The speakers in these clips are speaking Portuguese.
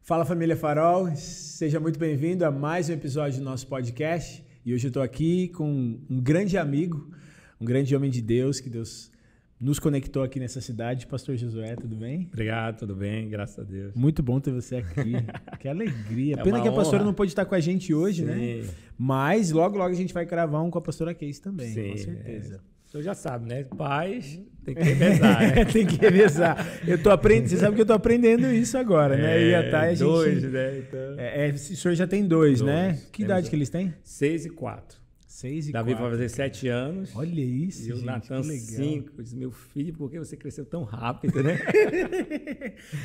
Fala família Farol, seja muito bem-vindo a mais um episódio do nosso podcast. E hoje eu estou aqui com um grande amigo, um grande homem de Deus, que Deus nos conectou aqui nessa cidade. Pastor Josué, tudo bem? Obrigado, tudo bem, graças a Deus. Muito bom ter você aqui, que alegria. É Pena que a pastora honra. não pôde estar com a gente hoje, Sim. né? Mas logo a gente vai gravar um com a pastora Case também, Sim, com certeza. O senhor já sabe, né? Pais tem que revezar, né? Tem que revezar. Eu tô aprendendo, você sabe que eu tô aprendendo isso agora, né? E a Thay, a gente... Dois, né? Então... o senhor já tem dois, né? Que Temos idade que eles têm? 6 e 4. 6 e Davi 4. vai fazer 7 anos. Olha isso, E o gente, Natan que legal. 5. Eu disse, meu filho, por que você cresceu tão rápido, né?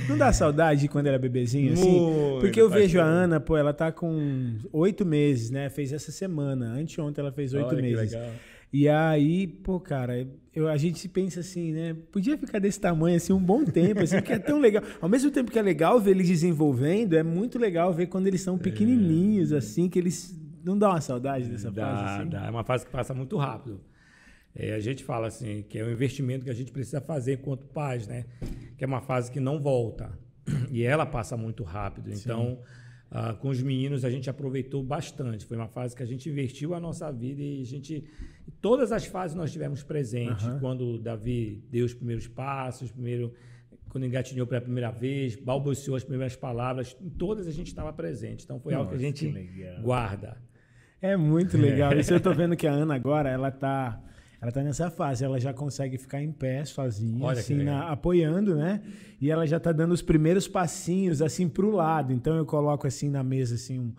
Não dá saudade de quando era bebezinho, assim? Muito, Porque eu vejo a pastor. Ana, pô, ela tá com 8 meses, né? Fez essa semana. Anteontem ela fez 8 Olha que meses. legal. E aí, pô, cara, a gente pensa assim, né? Podia ficar desse tamanho, assim, um bom tempo, assim, porque é tão legal. Ao mesmo tempo que é legal ver eles desenvolvendo, é muito legal ver quando eles são pequenininhos, assim, que eles... Não dá uma saudade dessa fase, assim? Dá. É uma fase que passa muito rápido. A gente fala assim, que é um investimento que a gente precisa fazer enquanto pais, né? Que é uma fase que não volta. E ela passa muito rápido. Então, com os meninos, a gente aproveitou bastante. Foi uma fase que a gente investiu a nossa vida e a gente... Todas as fases nós tivemos presentes. Quando o Davi deu os primeiros passos, quando engatinhou pela primeira vez, balbuciou as primeiras palavras, em todas a gente estava presente. Então, foi algo que a gente guarda. É muito legal. Isso eu tô vendo que a Ana agora, ela tá nessa fase, ela já consegue ficar em pé sozinha, Olha que assim, legal. apoiando, né? E ela já tá dando os primeiros passinhos, assim, pro lado. Então eu coloco, assim, na mesa, assim,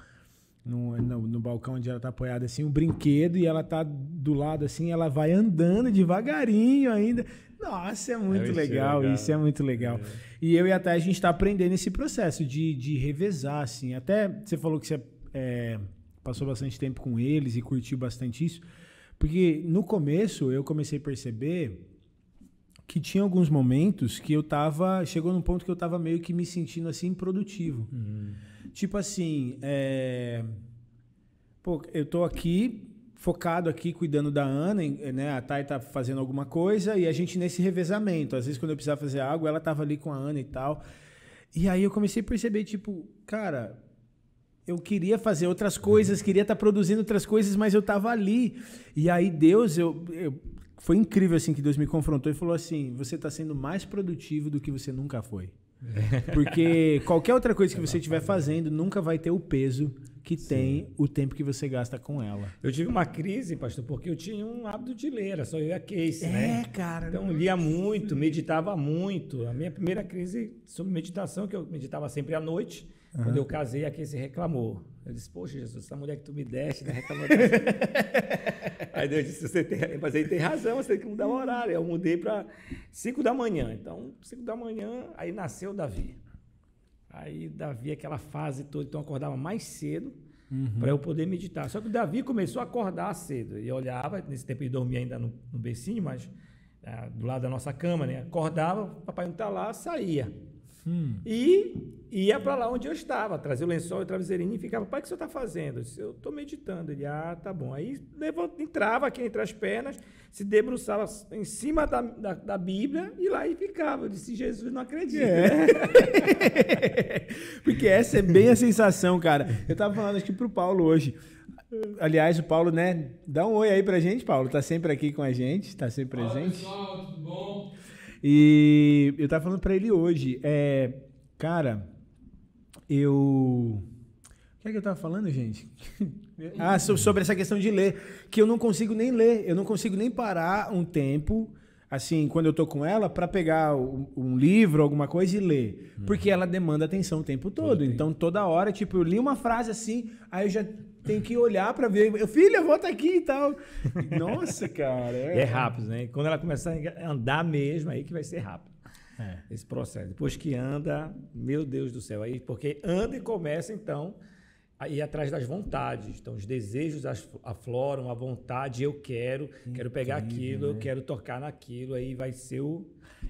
no balcão onde ela tá apoiada, assim, um brinquedo, e ela tá do lado, assim, ela vai andando devagarinho ainda. Nossa, é muito legal, isso é muito legal. E eu e a Thay, a gente tá aprendendo esse processo de revezar, assim. Até você falou que você passou bastante tempo com eles e curtiu bastante isso, porque no começo eu comecei a perceber que tinha alguns momentos que chegou num ponto que eu tava meio que me sentindo assim improdutivo. Tipo assim, eu tô aqui, focado aqui, cuidando da Ana, né? A Thay tá fazendo alguma coisa e a gente nesse revezamento. Às vezes quando eu precisava fazer algo, ela tava ali com a Ana e tal. E aí eu comecei a perceber, tipo, cara... Eu queria fazer outras coisas, queria estar produzindo outras coisas, mas eu estava ali. E aí Deus, foi incrível assim que Deus me confrontou e falou assim, você está sendo mais produtivo do que você nunca foi. Porque qualquer outra coisa que você estiver fazendo nunca vai ter o peso que tem o tempo que você gasta com ela. Eu tive uma crise, pastor, porque eu tinha um hábito de ler, era só eu e a Case, né? Cara. Então, eu lia muito, meditava muito. A minha primeira crise sobre meditação, que eu meditava sempre à noite, quando eu casei, a Case reclamou. Eu disse, poxa, Jesus, essa mulher que tu me deste, né? Reclamou. Aí Deus disse, mas ele tem razão, você tem que mudar o horário. Eu mudei para 5 da manhã. Então, 5 da manhã, aí nasceu o Davi. Aí Davi, aquela fase toda, então eu acordava mais cedo para eu poder meditar. Só que o Davi começou a acordar cedo. E eu olhava, nesse tempo ele dormia ainda no bercinho, mas do lado da nossa cama, né? Acordava, papai não está lá, saía. E ia para lá onde eu estava, trazia o lençol e o travesseirinho e ficava, pai, o que o senhor está fazendo? Eu disse, eu estou meditando. Ele, tá bom. Aí entrava aqui entre as pernas, se debruçava em cima da Bíblia e lá e ficava. Eu disse, Jesus, não acredita. Porque essa é bem a sensação, cara. Eu estava falando acho que pro Paulo hoje. Aliás, o Paulo, né? Dá um oi aí pra gente, Paulo. Tá sempre aqui com a gente, tá sempre presente. Olá, pessoal, tudo bom? E eu tava falando pra ele hoje, cara, o que é que eu tava falando, gente? Sobre essa questão de ler, que eu não consigo nem ler, eu não consigo nem parar um tempo, assim, quando eu tô com ela, pra pegar um livro, alguma coisa e ler, porque ela demanda atenção o tempo todo, então toda hora, tipo, eu li uma frase assim, aí eu já tenho que olhar pra ver, filha, volta aqui e tal. Nossa, cara. É rápido, né? Quando ela começar a andar mesmo, aí que vai ser rápido. Esse processo. Depois que anda, meu Deus do céu, aí porque anda e começa, então, a ir atrás das vontades. Então, os desejos afloram, a vontade, eu quero pegar aquilo, eu quero tocar naquilo, aí vai ser o...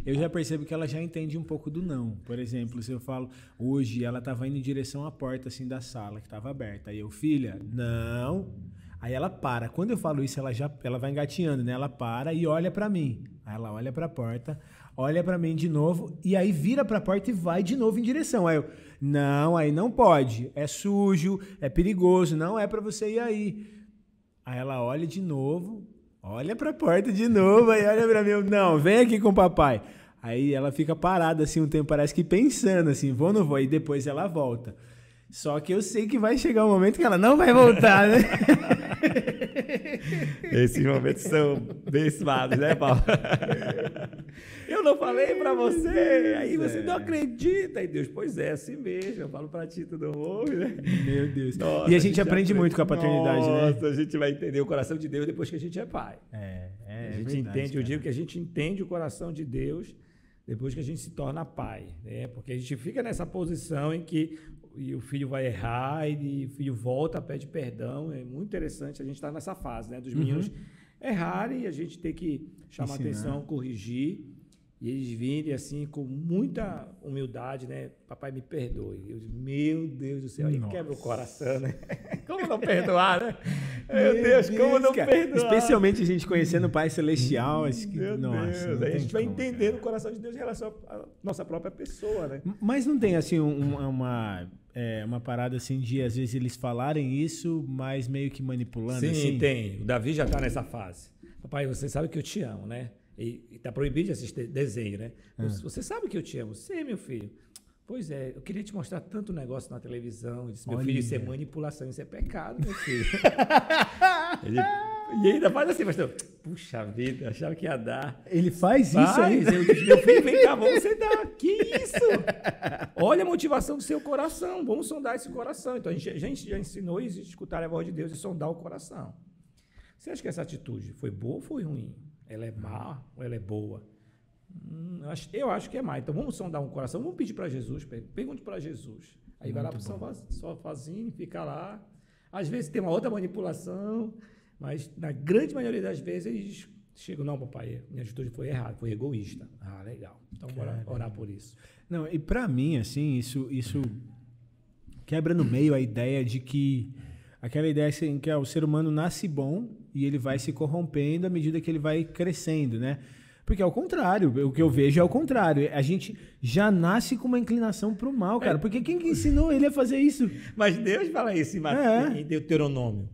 Eu já percebo que ela já entende um pouco do não. Por exemplo, se eu falo, hoje ela estava indo em direção à porta assim da sala, que estava aberta. Aí eu, filha, não. Aí ela para. Quando eu falo isso, ela vai engatinhando, né? Ela para e olha pra mim. Aí ela olha pra porta, olha pra mim de novo e aí vira pra porta e vai de novo em direção. Aí eu, não, aí não pode. É sujo, é perigoso, não é pra você ir aí. Aí ela olha de novo, olha pra porta de novo, aí olha pra mim, eu, não, vem aqui com o papai. Aí ela fica parada assim um tempo, parece que pensando assim, vou ou não vou? E depois ela volta. Só que eu sei que vai chegar um momento que ela não vai voltar, né? Esses momentos são abençoados, né, Paulo? Eu não falei pra você, aí você não acredita. E Deus, pois é, assim mesmo. Eu falo pra ti, tu não ouve, né? Meu Deus. Nossa, e a gente aprende muito com a paternidade, né? Nossa, a gente vai entender o coração de Deus depois que a gente é pai. A gente verdade, entende, cara. eu digo que a gente entende o coração de Deus depois que a gente se torna pai, né? Porque a gente fica nessa posição em que o filho vai errar e o filho volta, pede perdão. É muito interessante a gente estar nessa fase, né? Dos meninos errarem e a gente ter que chamar atenção, corrigir. E eles virem assim com muita humildade, né? Papai, me perdoe. Eu digo, meu Deus do céu, aí quebra o coração, né? Como não perdoar, né? Meu Deus, como não perdoar? Especialmente a gente conhecendo o Pai Celestial. Acho que, Meu nossa, Deus, não aí a tem gente vai como, entendendo cara. o coração de Deus em relação à nossa própria pessoa, né? Mas não tem assim uma parada assim de às vezes eles falarem isso, mas meio que manipulando? Sim, assim? tem. O Davi já está nessa fase. Papai, você sabe que eu te amo, né? E está proibido de assistir desenho, né? Você sabe que eu te amo? Sei, meu filho. Pois é, eu queria te mostrar tanto negócio na televisão. Eu disse, meu filho, isso é manipulação, isso é pecado, meu filho. E ainda faz assim, pastor. Puxa vida, achava que ia dar. Ele faz isso ainda? Eu disse, meu filho, vem cá, vamos sentar. Que isso? Olha a motivação do seu coração, vamos sondar esse coração. Então, a gente já ensinou a escutar a voz de Deus e sondar o coração. Você acha que essa atitude foi boa ou foi ruim? Ela é má ou ela é boa? Eu acho que é má. Então, vamos sondar um coração, vamos pedir para Jesus, pergunte para Jesus. Aí vai lá para o sozinho, fica lá. Às vezes tem uma outra manipulação, mas na grande maioria das vezes eles chegam, não, papai, minha atitude foi errada, foi egoísta. Ah, legal. Então, bora orar por isso. Não, e para mim, assim, isso quebra no meio a ideia de que aquela ideia assim, que o ser humano nasce bom e ele vai se corrompendo à medida que ele vai crescendo, né? Porque é o contrário, o que eu vejo é o contrário. A gente já nasce com uma inclinação pro mal, cara. Porque quem que ensinou ele a fazer isso? Mas Deus fala isso em Deuteronômio.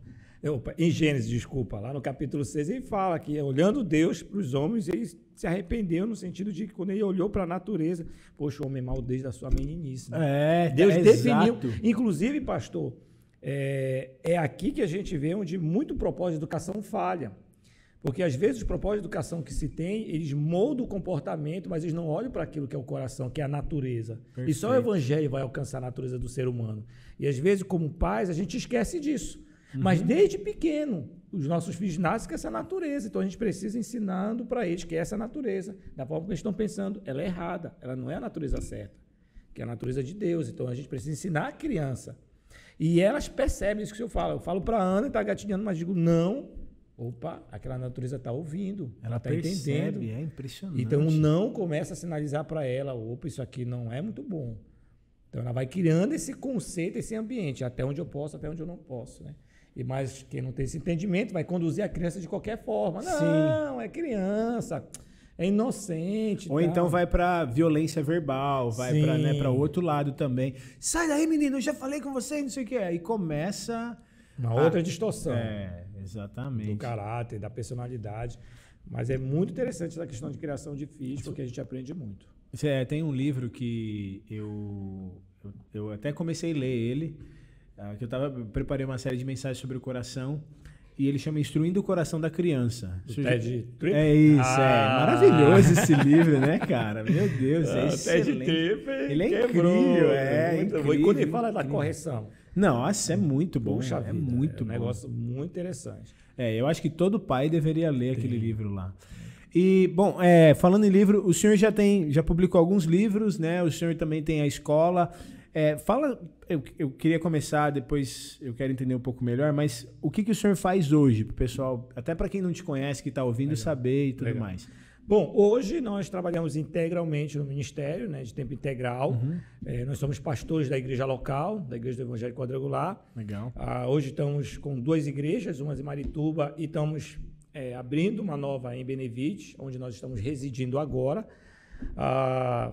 Em Gênesis, desculpa, lá no capítulo 6, ele fala que olhando Deus para os homens, ele se arrependeu no sentido de que quando ele olhou para a natureza, poxa, o homem é mau desde a sua meninice. Né? Deus definiu, inclusive, pastor, é aqui que a gente vê onde muito propósito de educação falha. Porque, às vezes, os propósitos de educação que se tem, eles moldam o comportamento, mas eles não olham para aquilo que é o coração, que é a natureza. Perfeito. E só o evangelho vai alcançar a natureza do ser humano. E, às vezes, como pais, a gente esquece disso. Mas, desde pequeno, os nossos filhos nascem com essa natureza. Então, a gente precisa ensinando para eles que essa natureza, da forma que eles estão pensando, ela é errada. Ela não é a natureza certa, que é a natureza de Deus. Então, a gente precisa ensinar a criança. E elas percebem isso que eu falo. Eu falo para a Ana, está gatinhando, mas digo, não. Opa, aquela natureza está ouvindo, ela está entendendo. É impressionante. Então, não começa a sinalizar para ela, opa, isso aqui não é muito bom. Então, ela vai criando esse conceito, esse ambiente, até onde eu posso, até onde eu não posso, né? E mais quem não tem esse entendimento vai conduzir a criança de qualquer forma. Não, é criança, é inocente. Ou então vai para violência verbal, vai para outro lado também. Sai daí, menino, eu já falei com você, não sei o que. Aí começa uma outra distorção. Exatamente. Do caráter, da personalidade. Mas é muito interessante essa questão de criação de filhos, porque a gente aprende muito. Tem um livro que eu até comecei a ler ele, que eu preparei uma série de mensagens sobre o coração, e ele chama Instruindo o Coração da Criança. Ted Tripp? É isso, maravilhoso esse livro, né, cara? Meu Deus, é excelente. Ted Tripp, ele é incrível, incrível. E quando ele fala da correção. Nossa, é muito bom. Puxa é vida, muito um bom. Negócio muito interessante. Eu acho que todo pai deveria ler aquele livro lá. E, bom, falando em livro, o senhor já publicou alguns livros, né? O senhor também tem a escola. Eu queria começar, depois eu quero entender um pouco melhor, mas o que o senhor faz hoje, pro pessoal, até para quem não te conhece, que está ouvindo, saber e tudo mais? Bom, hoje nós trabalhamos integralmente no ministério, né, de tempo integral. Nós somos pastores da igreja local, da Igreja do Evangelho Quadrangular. Legal. Hoje estamos com 2 igrejas, uma em Marituba, e estamos abrindo uma nova em Benevides, onde nós estamos residindo agora.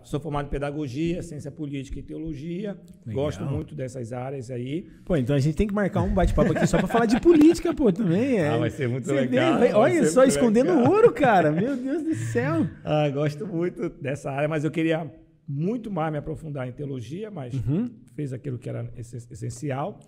Sou formado em pedagogia, ciência política e teologia. Legal. Gosto muito dessas áreas aí. Pô, então a gente tem que marcar um bate-papo aqui só para falar de política, pô, também. Vai ser muito Você legal. Olha só, escondendo ouro, cara. Meu Deus do céu. Gosto muito dessa área, mas eu queria muito mais me aprofundar em teologia, mas fez aquilo que era essencial.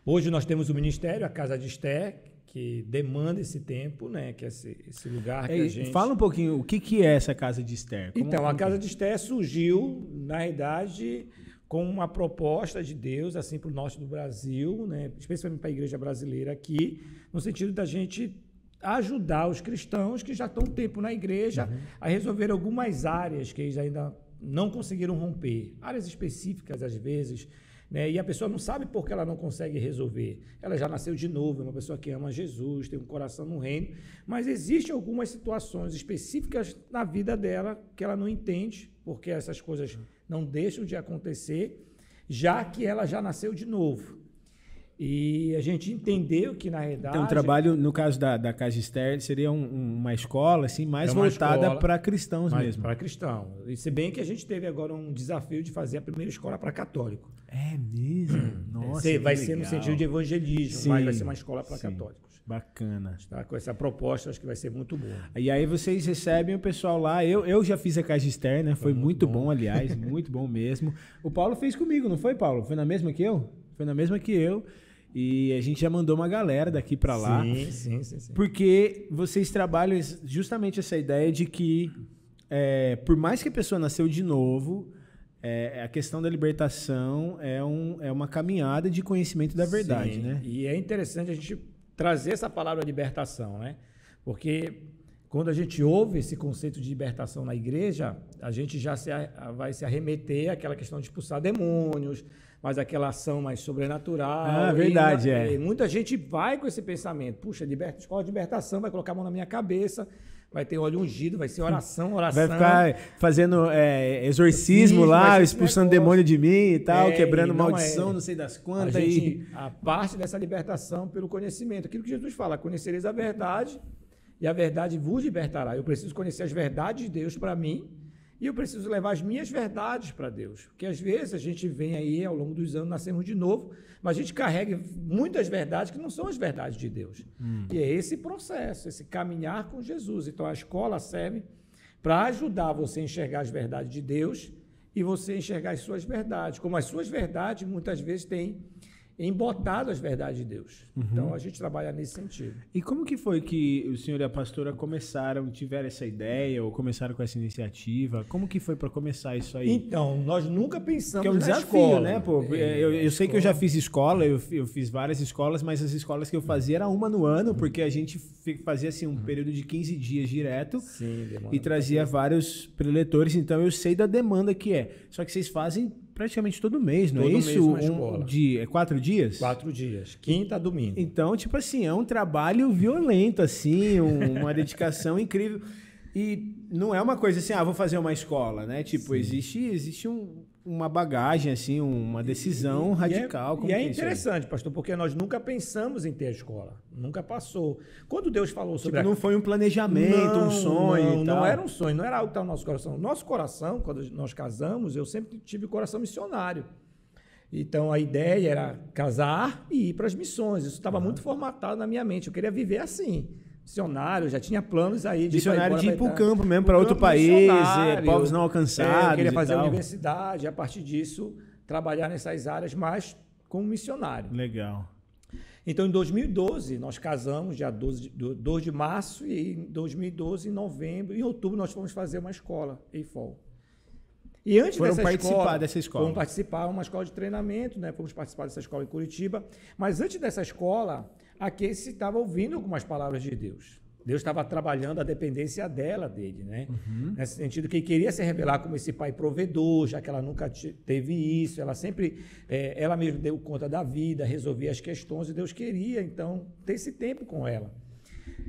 Hoje nós temos o ministério, a Casa de Esté, que demanda esse tempo, né? Que é esse lugar que a gente... Fala um pouquinho, o que é essa Casa de Esté? Então, a Casa de Esté surgiu, na realidade, com uma proposta de Deus, assim, para o norte do Brasil, né? Especialmente para a igreja brasileira aqui, no sentido da gente ajudar os cristãos que já estão um tempo na igreja a resolver algumas áreas que eles ainda não conseguiram romper. Áreas específicas, às vezes, né? E a pessoa não sabe por que ela não consegue resolver. Ela já nasceu de novo, é uma pessoa que ama Jesus, tem um coração no reino, mas existem algumas situações específicas na vida dela que ela não entende, porque essas coisas não deixam de acontecer, já que ela já nasceu de novo. E a gente entendeu que, na realidade... Então, o trabalho, no caso da Casa Esther, seria uma escola assim, mais voltada para cristãos mesmo. Para cristão. E se bem que a gente teve agora um desafio de fazer a primeira escola para católico. É mesmo? Nossa, vai ser no sentido de evangelismo, mas vai ser uma escola para católicos. Bacana. Tá? Com essa proposta, acho que vai ser muito boa. E aí vocês recebem o pessoal lá. Eu já fiz a Casa Esther, né? Foi muito bom, aliás, muito bom mesmo. O Paulo fez comigo, não foi, Paulo? Foi na mesma que eu? Foi na mesma que eu. E a gente já mandou uma galera daqui para lá. Sim. Porque vocês trabalham justamente essa ideia de que, por mais que a pessoa nasceu de novo, a questão da libertação é uma caminhada de conhecimento da verdade, né? E é interessante a gente trazer essa palavra libertação, né? Porque quando a gente ouve esse conceito de libertação na igreja, a gente já vai se arremeter àquela questão de expulsar demônios, mas aquela ação mais sobrenatural. Verdade, e muita gente vai com esse pensamento. Puxa, escola de libertação, vai colocar a mão na minha cabeça, vai ter óleo ungido, vai ser oração. Vai ficar fazendo exorcismo lá, expulsando demônio de mim e tal, quebrando maldição, não sei das quantas. A parte dessa libertação pelo conhecimento. Aquilo que Jesus fala, conhecereis a verdade e a verdade vos libertará. Eu preciso conhecer as verdades de Deus para mim, e eu preciso levar as minhas verdades para Deus. Porque às vezes a gente vem aí, ao longo dos anos, nascemos de novo, mas a gente carrega muitas verdades que não são as verdades de Deus. E é esse processo, esse caminhar com Jesus. Então a escola serve para ajudar você a enxergar as verdades de Deus e você enxergar as suas verdades. Como as suas verdades muitas vezes têm embotado as verdades de Deus. Então a gente trabalha nesse sentido. E como que foi que o senhor e a pastora tiveram essa ideia ou começaram com essa iniciativa? Como que foi para começar isso aí? Então, nós nunca pensamos que é um desafio, escola, né? Pô, eu sei que eu já fiz escola, eu fiz várias escolas, mas as escolas que eu fazia era uma no ano, porque a gente fazia assim um período de 15 dias direto e trazia vários preletores, então eu sei da demanda que é. Só que vocês fazem praticamente todo mês, não é isso? Mês 4 dias? 4 dias, quinta a domingo. Então, tipo assim, é um trabalho violento, assim, uma dedicação incrível. E não é uma coisa assim, vou fazer uma escola, né? Tipo, existe uma bagagem, assim, uma decisão radical. E é interessante, pastor, porque nós nunca pensamos em ter a escola. Nunca passou. Quando Deus falou sobre... não foi um planejamento, um sonho e tal. Não era um sonho, não era algo que estava no nosso coração. Nosso coração, quando nós casamos, eu sempre tive coração missionário. Então, a ideia era casar e ir para as missões. Isso estava muito formatado na minha mente. Eu queria viver assim. Missionário, já tinha planos aí de missionário de ir para o campo mesmo, para outro país, povos não alcançados. Eu queria fazer a universidade, a partir disso, trabalhar nessas áreas, mas como missionário. Legal. Então, em 2012, nós casamos, dia 2 de março, e em 2012, em novembro, em outubro, nós fomos fazer uma escola, EIFOL. E antes Foram participar dessa escola. Fomos participar, uma escola de treinamento, né? Fomos participar dessa escola em Curitiba. Mas antes dessa escola, a Casey estava ouvindo algumas palavras de Deus. Deus estava trabalhando a dependência dele, né? Nesse sentido que ele queria se revelar como esse pai provedor, já que ela nunca teve isso, ela sempre, ela mesma deu conta da vida, resolvia as questões, e Deus queria, então, ter esse tempo com ela.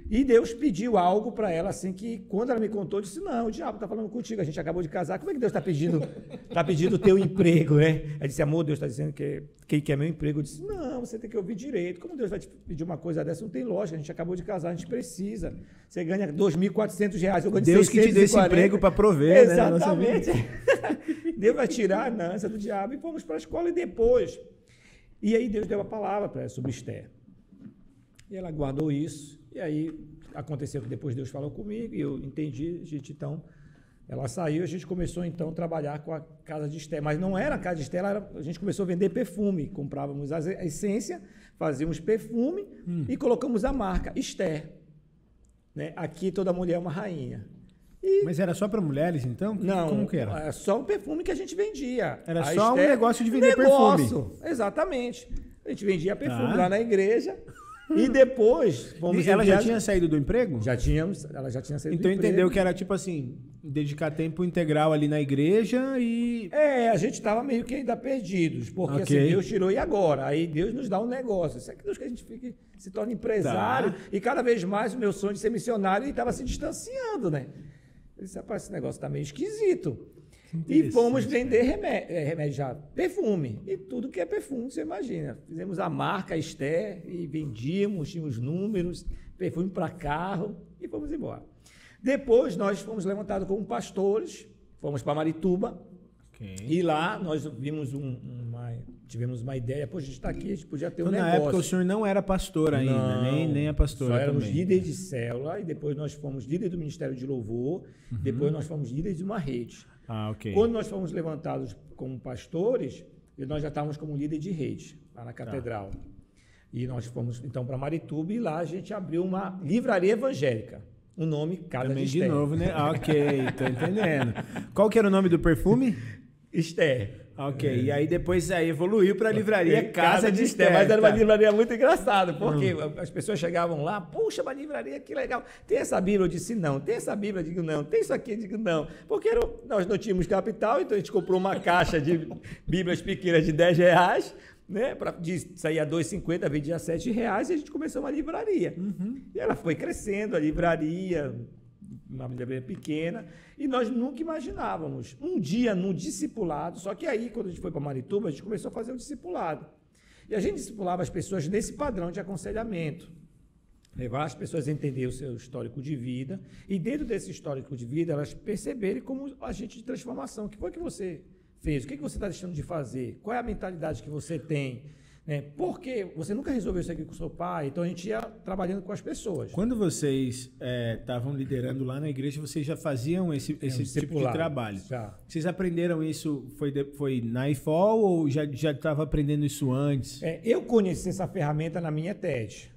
E Deus pediu algo para ela, assim, que quando ela me contou, eu disse, não, o diabo está falando contigo, a gente acabou de casar, como é que Deus está pedindo o teu emprego, né? Ela disse, amor, Deus está dizendo que quem quer meu emprego. Eu disse, não, você tem que ouvir direito, como Deus vai te pedir uma coisa dessa? Não tem lógica, a gente acabou de casar, a gente precisa. Você ganha R$ 2.400, eu ganho Deus que te deu esse emprego para prover, exatamente. Né? Deus vai tirar a ânsia do diabo e fomos para a escola e depois. E aí Deus deu a palavra para ela sobre Esther. E ela guardou isso. E aí aconteceu que depois Deus falou comigo e eu entendi, então ela saiu, a gente começou então a trabalhar com a casa de Esther, mas não era a casa de Esther, a gente começou a vender perfume, comprávamos a essência, fazíamos perfume e colocamos a marca Esther, né? Aqui toda mulher é uma rainha. Mas era só para mulheres então? Não, como que era? Era só o perfume que a gente vendia. Era só Esther, um negócio de vender perfume. Exatamente. A gente vendia perfume lá na igreja. E depois ela já tinha saído do emprego? Ela já tinha saído do emprego. Então entendeu que era tipo assim, dedicar tempo integral ali na igreja e... a gente estava meio que ainda perdidos, porque assim, Deus tirou e agora? Aí Deus nos dá um negócio. Isso é que Deus que a gente se torne empresário e cada vez mais o meu sonho de ser missionário estava se distanciando, né? Eu disse, rapaz, esse negócio está meio esquisito. E fomos vender remédio já, perfume. E tudo que é perfume, você imagina. Fizemos a marca Esther e vendíamos, tínhamos números, perfume para carro e fomos embora. Depois nós fomos levantados como pastores, fomos para Marituba. E lá nós vimos tivemos uma ideia, pô, a gente está aqui, a gente podia ter um negócio. Na época o senhor não era pastor ainda, nem a pastora só éramos também. líderes de célula e depois nós fomos líderes do Ministério de Louvor, depois nós fomos líderes de uma rede. Quando nós fomos levantados como pastores, nós já estávamos como líder de rede, lá na catedral. E nós fomos então para Marituba e lá a gente abriu uma livraria evangélica. O nome Casa também de Esther. De novo, né? Tô entendendo. Qual que era o nome do perfume? Esther. E aí depois evoluiu para a livraria Casa de Esther. Mas era uma livraria muito engraçada, porque as pessoas chegavam lá, puxa, uma livraria, que legal. Tem essa Bíblia? Eu disse não. Tem essa Bíblia? Eu digo não. Tem isso aqui? Eu digo não. Porque nós não tínhamos capital, então a gente comprou uma caixa de Bíblias pequenas de R$10, né? Saía R$2,50, vendia R$7 e a gente começou uma livraria. E ela foi crescendo, a livraria, uma livraria pequena, e nós nunca imaginávamos. Um dia, num discipulado, só que aí, quando a gente foi para Marituba, a gente começou a fazer um discipulado. E a gente discipulava as pessoas nesse padrão de aconselhamento. Levar as pessoas a entender o seu histórico de vida, e dentro desse histórico de vida, elas perceberem como agente de transformação. O que foi que você fez? O que você está deixando de fazer? Qual é a mentalidade que você tem? Porque você nunca resolveu isso aqui com o seu pai, então a gente ia trabalhando com as pessoas. Quando vocês estavam liderando lá na igreja, vocês já faziam esse tipo de trabalho? Já. Vocês aprenderam isso, foi na IFOL ou já estava aprendendo isso antes? Eu conheci essa ferramenta na minha TED.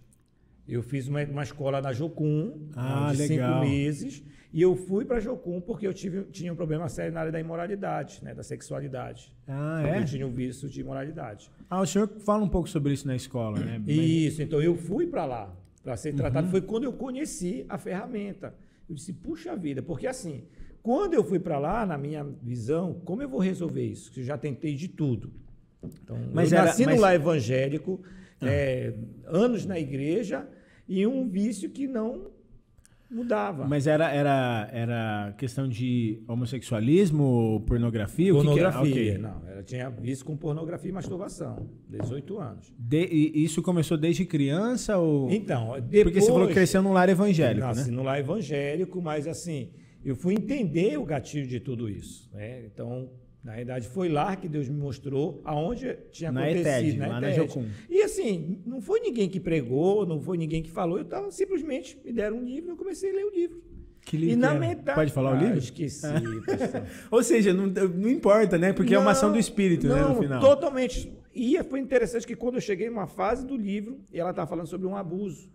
Eu fiz uma escola na Jocum, de 5 meses, e eu fui para a Jocum porque eu tinha um problema sério na área da imoralidade, né, da sexualidade. Eu tinha um vício de imoralidade. O senhor fala um pouco sobre isso na escola, né? Isso, então eu fui para lá, para ser tratado. Foi quando eu conheci a ferramenta. Eu disse, puxa vida, porque assim, quando eu fui para lá, na minha visão, como eu vou resolver isso? Eu já tentei de tudo. Então, eu nasci num lar evangélico, anos na igreja, e um vício que não mudava. Mas era questão de homossexualismo, pornografia? Pornografia, não. Ela tinha vício com pornografia e masturbação, 18 anos. E isso começou desde criança? Ou... Então, depois... Porque você falou que cresceu num lar evangélico, nasci né? num lar evangélico, mas assim, eu fui entender o gatilho de tudo isso, né? Então, na realidade, foi lá que Deus me mostrou aonde tinha acontecido. Na Jocum. E assim, não foi ninguém que pregou, não foi ninguém que falou, simplesmente me deram um livro e eu comecei a ler o livro. Que livro? E na metade... Pode falar o livro? Esqueci. Ou seja, não importa, né? Porque é uma ação do Espírito, né, no final. Totalmente. E foi interessante que quando eu cheguei numa fase do livro, ela estava falando sobre um abuso.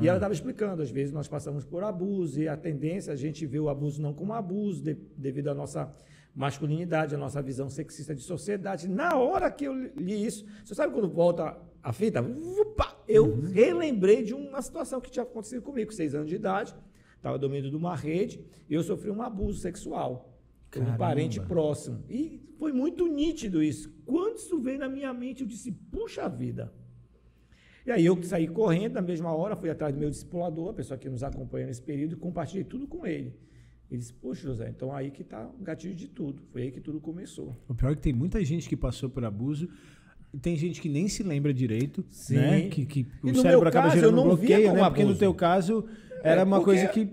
E ela estava explicando, às vezes nós passamos por abuso, e a tendência, a gente vê o abuso não como abuso, devido à nossa masculinidade, a nossa visão sexista de sociedade. Na hora que eu li isso, você sabe quando volta a fita? Eu relembrei de uma situação que tinha acontecido comigo, com 6 anos de idade, estava dormindo numa rede, e eu sofri um abuso sexual com um parente próximo. E foi muito nítido isso. Quando isso veio na minha mente, eu disse, puxa vida, E aí eu saí correndo na mesma hora, fui atrás do meu discipulador, a pessoa que nos acompanha nesse período, e compartilhei tudo com ele. Ele disse, poxa, José, então aí que está o gatilho de tudo. Foi aí que tudo começou. O pior é que tem muita gente que passou por abuso, e tem gente que nem se lembra direito, Sim. né? Que o no cérebro meu acaba caso, gerando eu um não via bloqueio, como né? Porque no abuso. teu caso era uma coisa que...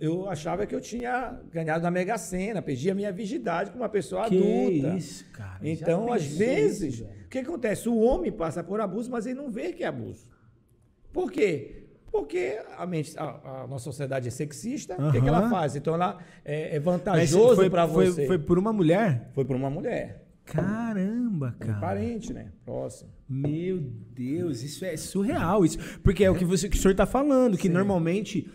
Eu achava que eu tinha ganhado na Mega Sena, perdi a minha virgindade com uma pessoa Que adulta. isso, cara. Então, Já às pensou vezes, isso, velho? o que acontece? O homem passa por abuso, mas ele não vê que é abuso. Por quê? Porque a nossa sociedade é sexista, o que ela faz? Então, ela é vantajoso para você. Foi por uma mulher? Foi por uma mulher. Caramba, cara. Um parente, né? Próximo. Meu Deus, isso é surreal. Isso, porque é o que o senhor está falando, que normalmente,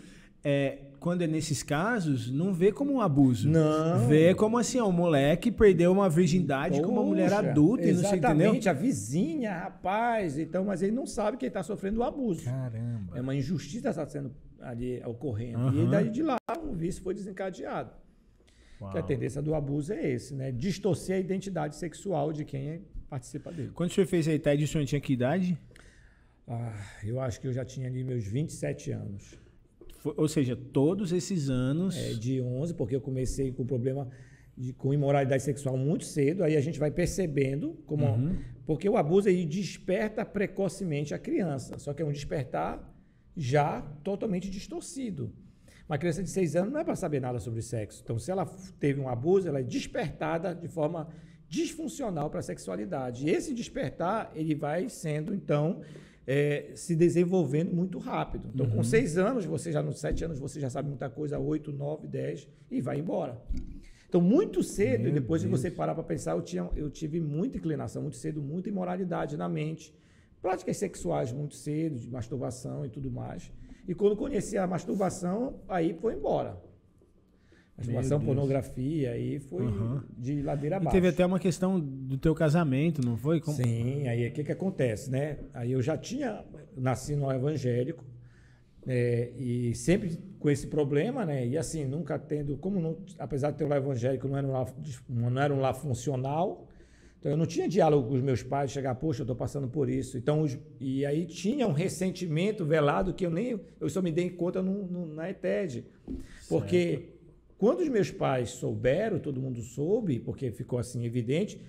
quando é nesses casos, não vê como um abuso. Não. Vê como assim, um moleque perdeu uma virgindade com uma mulher adulta e não sei, entendeu? Exatamente, a vizinha, rapaz, então, mas ele não sabe que ele está sofrendo o abuso. Caramba. É uma injustiça que está sendo ali ocorrendo. E daí de lá, o vício foi desencadeado. Uau. Que a tendência do abuso é esse, né? Distorcer a identidade sexual de quem participa dele. Quando o senhor fez a TED, o senhor tinha que idade? Eu acho que eu já tinha ali meus 27 anos. Ou seja, todos esses anos... De 11, porque eu comecei com problema com imoralidade sexual muito cedo, aí a gente vai percebendo como... Porque o abuso ele desperta precocemente a criança, só que é um despertar já totalmente distorcido. Uma criança de 6 anos não é para saber nada sobre sexo. Então, se ela teve um abuso, ela é despertada de forma disfuncional para a sexualidade. E esse despertar, ele vai sendo, então, se desenvolvendo muito rápido. Então, com 6 anos, você já nos 7 anos, você já sabe muita coisa, 8, 9, 10, e vai embora. Então, muito cedo, e depois de você parar para pensar, eu tive muita inclinação, muito cedo, muita imoralidade na mente. Práticas sexuais muito cedo, de masturbação e tudo mais. E quando conheci a masturbação, aí foi embora. Masturbação, pornografia, aí foi de ladeira abaixo. E teve até uma questão do teu casamento, não foi? Sim, aí o que acontece, né? Aí eu já nasci no evangélico, e sempre com esse problema, né? E assim, nunca tendo, apesar de ter um lar evangélico, não era um lar funcional. Então, eu não tinha diálogo com os meus pais, chegar, poxa, eu estou passando por isso. Então, e aí tinha um ressentimento velado que eu só me dei conta na ETED. Porque quando os meus pais souberam, todo mundo soube, porque ficou assim evidente,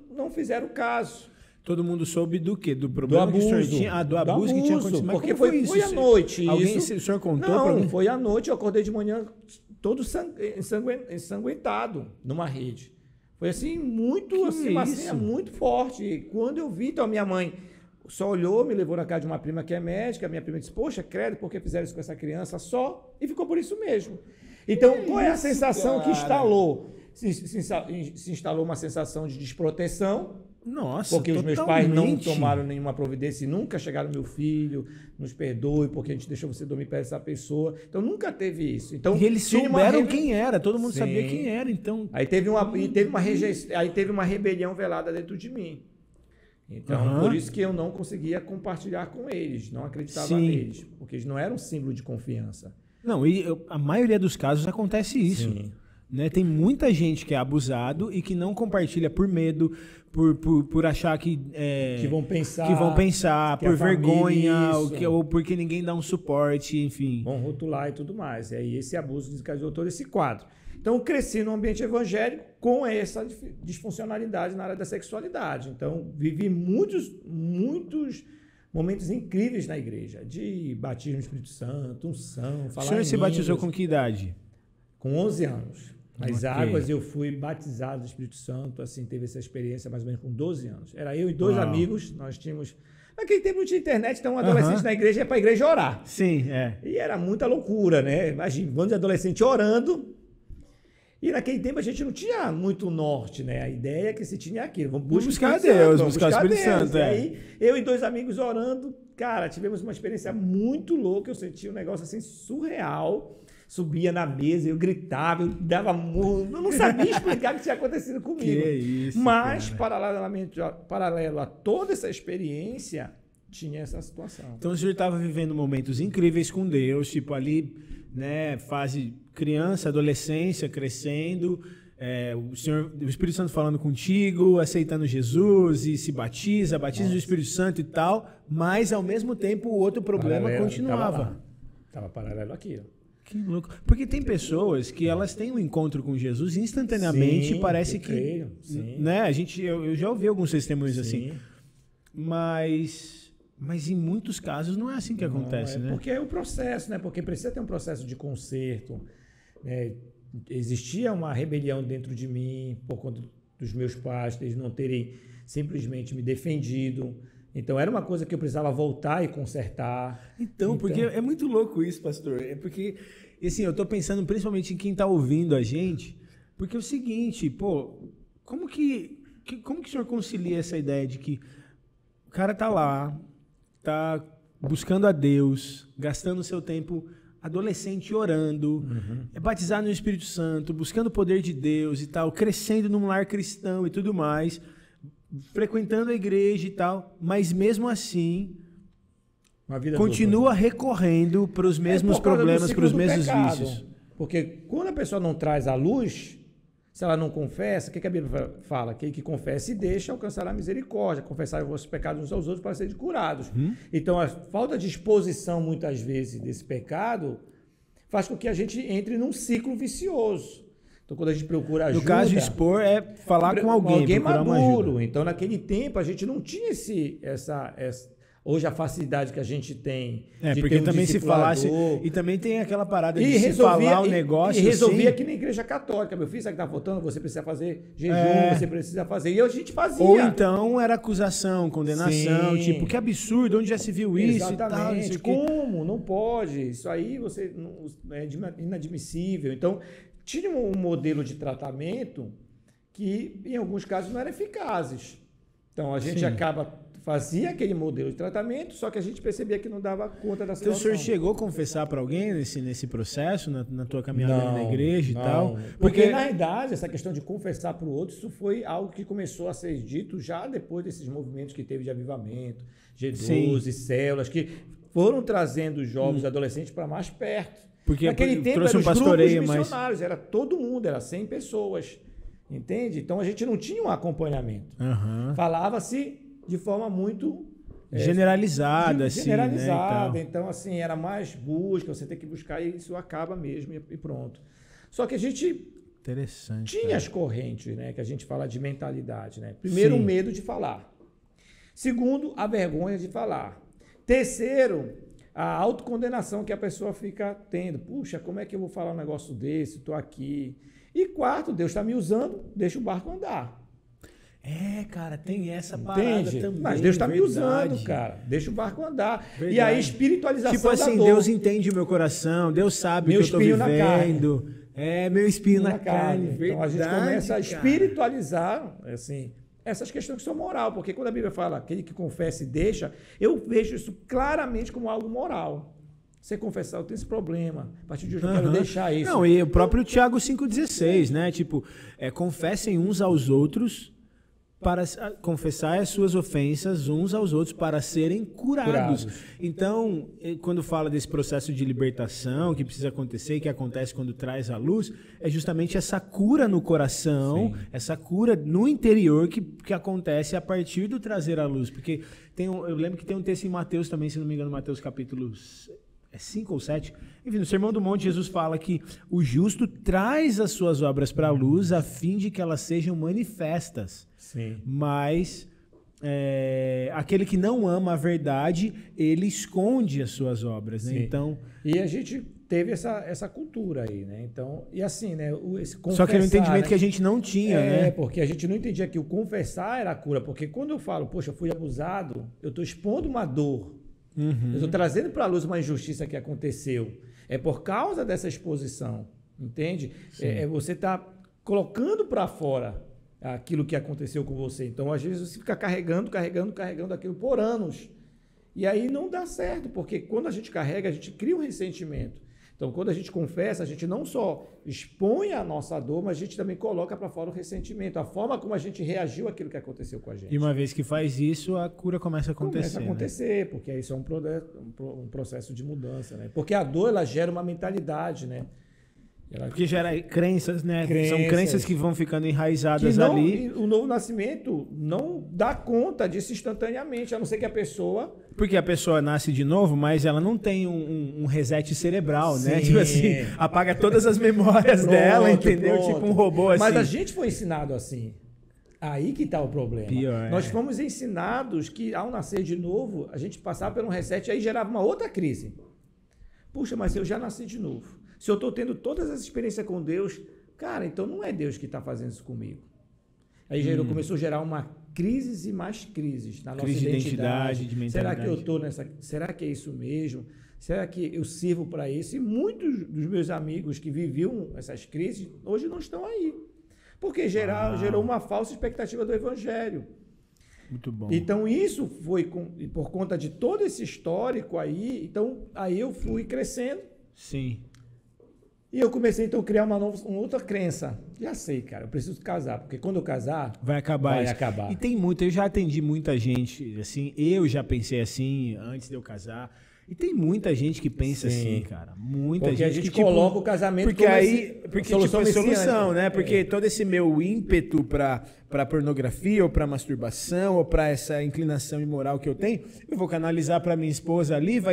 não fizeram caso. Todo mundo soube do quê? Do problema do abuso, que o senhor tinha? Do abuso que tinha acontecido. Mas porque foi à noite. Alguém, o senhor contou para mim? Não, foi à noite, eu acordei de manhã todo ensanguentado numa rede. Foi assim, uma cena muito forte. E quando eu vi, então, a minha mãe só olhou, me levou na casa de uma prima que é médica, a minha prima disse, poxa, credo, por que fizeram isso com essa criança só? E ficou por isso mesmo. Então, qual é a sensação que instalou? Se instalou uma sensação de desproteção. Nossa, porque os meus pais não tomaram nenhuma providência e nunca chegaram, meu filho, nos perdoe, porque a gente deixou você dormir perto dessa pessoa. Então, nunca teve isso. Então, e eles souberam quem era, todo mundo sabia quem era, então... Aí teve uma rebelião velada dentro de mim. Então, por isso que eu não conseguia compartilhar com eles, não acreditava neles, porque eles não eram símbolo de confiança. Não, e a maioria dos casos acontece isso. Sim. Né? Tem muita gente que é abusado e que não compartilha por medo, por achar que vão pensar, por vergonha, ou porque ninguém dá um suporte, enfim. Vão rotular e tudo mais. E aí esse abuso desencadeou todo esse quadro. Então, eu cresci num ambiente evangélico com essa disfuncionalidade na área da sexualidade. Então, vivi muitos momentos incríveis na igreja, de batismo no Espírito Santo, unção, falar em línguas. O senhor se batizou com que idade? Com 11 anos. Nas águas eu fui batizado no Espírito Santo, assim, teve essa experiência mais ou menos com 12 anos. Era eu e 2 amigos, nós tínhamos... Naquele tempo não tinha internet, então um adolescente na igreja ia para a igreja orar. Sim, é. E era muita loucura, né? Imagina, um bando de adolescente orando. E naquele tempo a gente não tinha muito norte, né? A ideia é que se tinha aquilo. Vamos buscar Deus, buscar o Espírito Santo. E aí, eu e 2 amigos orando, cara, tivemos uma experiência muito louca. Eu senti um negócio assim surreal. Subia na mesa, eu gritava, eu dava murro, eu não sabia explicar o que tinha acontecido comigo. Que isso, mas, paralelo a toda essa experiência, tinha essa situação. Então o senhor estava vivendo momentos incríveis com Deus, tipo ali, né, fase criança, adolescência, crescendo, o Espírito Santo falando contigo, aceitando Jesus e se batiza do Espírito Santo e tal, mas ao mesmo tempo o outro problema continuava. Tava paralelo aqui, ó. Que louco. Porque tem pessoas que elas têm um encontro com Jesus e instantaneamente parece que... Creio, sim. Né? Eu já ouvi alguns testemunhos assim. Sim. Mas em muitos casos não é assim que acontece, né? Porque é o processo, né? Porque precisa ter um processo de conserto. Né? Existia uma rebelião dentro de mim por conta dos meus pais, eles não terem simplesmente me defendido. Então, era uma coisa que eu precisava voltar e consertar. Então, porque é muito louco isso, pastor. É porque, assim, eu tô pensando principalmente em quem tá ouvindo a gente, porque é o seguinte, pô, como que o senhor concilia essa ideia de que o cara tá lá, tá buscando a Deus, gastando seu tempo adolescente orando, é batizado no Espírito Santo, buscando o poder de Deus e tal, crescendo num lar cristão e tudo mais, frequentando a igreja e tal, mas mesmo assim continua recorrendo para os mesmos problemas, para os mesmos vícios. Porque quando a pessoa não traz a luz, se ela não confessa, o que a Bíblia fala? Aquele que confessa e deixa alcançará a misericórdia, confessar os vossos pecados uns aos outros para serem curados. Então, a falta de exposição, muitas vezes, desse pecado faz com que a gente entre num ciclo vicioso. Então, quando a gente procura ajuda... No caso de expor, é falar com alguém maduro. Então, naquele tempo, a gente não tinha hoje a facilidade que a gente tem de porque ter um também se falasse... E também tem aquela parada de se falar o negócio e resolvia assim, aqui na igreja católica. Meu filho, sabe o que está faltando? Você precisa fazer jejum, você precisa fazer... E a gente fazia. Ou então era acusação, condenação, Sim. Tipo, que absurdo, onde já se viu isso e tal. Exatamente. Como? Não pode. Isso aí é inadmissível. Então, tinha um modelo de tratamento que, em alguns casos, não era eficazes. Então, a gente fazia aquele modelo de tratamento, só que a gente percebia que não dava conta da situação. Então, o senhor chegou a confessar para alguém nesse processo, na tua caminhada na igreja e tal? Porque, na verdade, essa questão de confessar para o outro, isso foi algo que começou a ser dito já depois desses movimentos que teve de avivamento, G12, células, que foram trazendo os jovens adolescentes para mais perto. Porque naquele tempo trouxe eram um pastoreio grupos missionários, era todo mundo, era 100 pessoas, entende? Então a gente não tinha um acompanhamento. Falava-se de forma muito generalizada, generalizada, né, então assim, era mais busca, você tem que buscar e isso acaba mesmo e pronto. Só que a gente tinha as correntes, né, que a gente fala de mentalidade, né? Primeiro, o medo de falar. Segundo, a vergonha de falar. Terceiro, a autocondenação que a pessoa fica tendo. Puxa, como é que eu vou falar um negócio desse? Estou aqui. E quarto, Deus está me usando, deixa o barco andar. Cara, tem essa parada também. Mas Deus está me usando, cara. Deixa o barco andar. Verdade. E aí, espiritualização tipo assim, da dor. Deus entende o meu coração, Deus sabe o que eu estou vivendo. Meu espinho na carne. Verdade, então a gente começa a espiritualizar, assim, essas questões que são moral, porque quando a Bíblia fala aquele que confessa e deixa, eu vejo isso claramente como algo moral. Você confessar, eu tenho esse problema, a partir de hoje eu quero deixar isso. Não, e o próprio Tiago 5,16, né? Tipo, confessem uns aos outros para confessar as suas ofensas uns aos outros para serem curados. Então, quando fala desse processo de libertação que precisa acontecer, que acontece quando traz a luz, é justamente essa cura no coração, essa cura no interior que acontece a partir do trazer a luz. Porque eu lembro que tem um texto em Mateus também, se não me engano, Mateus capítulo 5 ou 7. Enfim, no Sermão do Monte, Jesus fala que o justo traz as suas obras para a luz a fim de que elas sejam manifestas. Mas aquele que não ama a verdade, ele esconde as suas obras, né? Então, e a gente teve essa cultura aí, né? Então, e assim, né? Esse confessar, só que era um entendimento que a gente não tinha, né? Porque a gente não entendia que o confessar era a cura. Porque quando eu falo, poxa, eu fui abusado, eu estou expondo uma dor. Eu estou trazendo para a luz uma injustiça que aconteceu. É por causa dessa exposição, entende? Você está colocando para fora aquilo que aconteceu com você. Então, às vezes, você fica carregando aquilo por anos. E aí não dá certo, porque quando a gente carrega, a gente cria um ressentimento. Então, quando a gente confessa, a gente não só expõe a nossa dor, mas a gente também coloca para fora o ressentimento, a forma como a gente reagiu àquilo que aconteceu com a gente. E uma vez que faz isso, a cura começa a acontecer. Né? Porque isso é um processo de mudança, né? Porque a dor, ela gera uma mentalidade, né? Porque gera crenças, né? São crenças que vão ficando enraizadas ali. O novo nascimento não dá conta disso instantaneamente, a não ser que a pessoa... Porque a pessoa nasce de novo, mas ela não tem um reset cerebral, né? Tipo assim, apaga todas as memórias dela, entendeu? Pronto. Tipo um robô assim. Mas a gente foi ensinado assim. Aí que está o problema. Pior, Nós fomos ensinados que, ao nascer de novo, a gente passava por um reset e aí gerava uma outra crise. Puxa, mas eu já nasci de novo. Se eu estou tendo todas as experiências com Deus, cara, então não é Deus que está fazendo isso comigo. Aí começou a gerar uma crises e mais crises na nossa identidade. De mentalidade. Será que eu estou nessa... Será que é isso mesmo? Será que eu sirvo para isso? E muitos dos meus amigos que viviam essas crises, hoje não estão aí. Porque gerou uma falsa expectativa do Evangelho. Muito bom. Então, isso foi por conta de todo esse histórico aí. Então, aí eu fui crescendo. Sim. E eu comecei, então, a criar uma outra crença. Já sei, cara, eu preciso casar. Porque quando eu casar, vai acabar. E tem muito, eu já atendi muita gente, assim, eu já pensei assim, antes de eu casar. E tem muita gente que pensa assim, cara. Muita porque gente a gente que, coloca o casamento porque como solução é solução, né? Porque todo esse meu ímpeto para pornografia ou para masturbação ou para essa inclinação imoral que eu tenho, eu vou canalizar para minha esposa ali,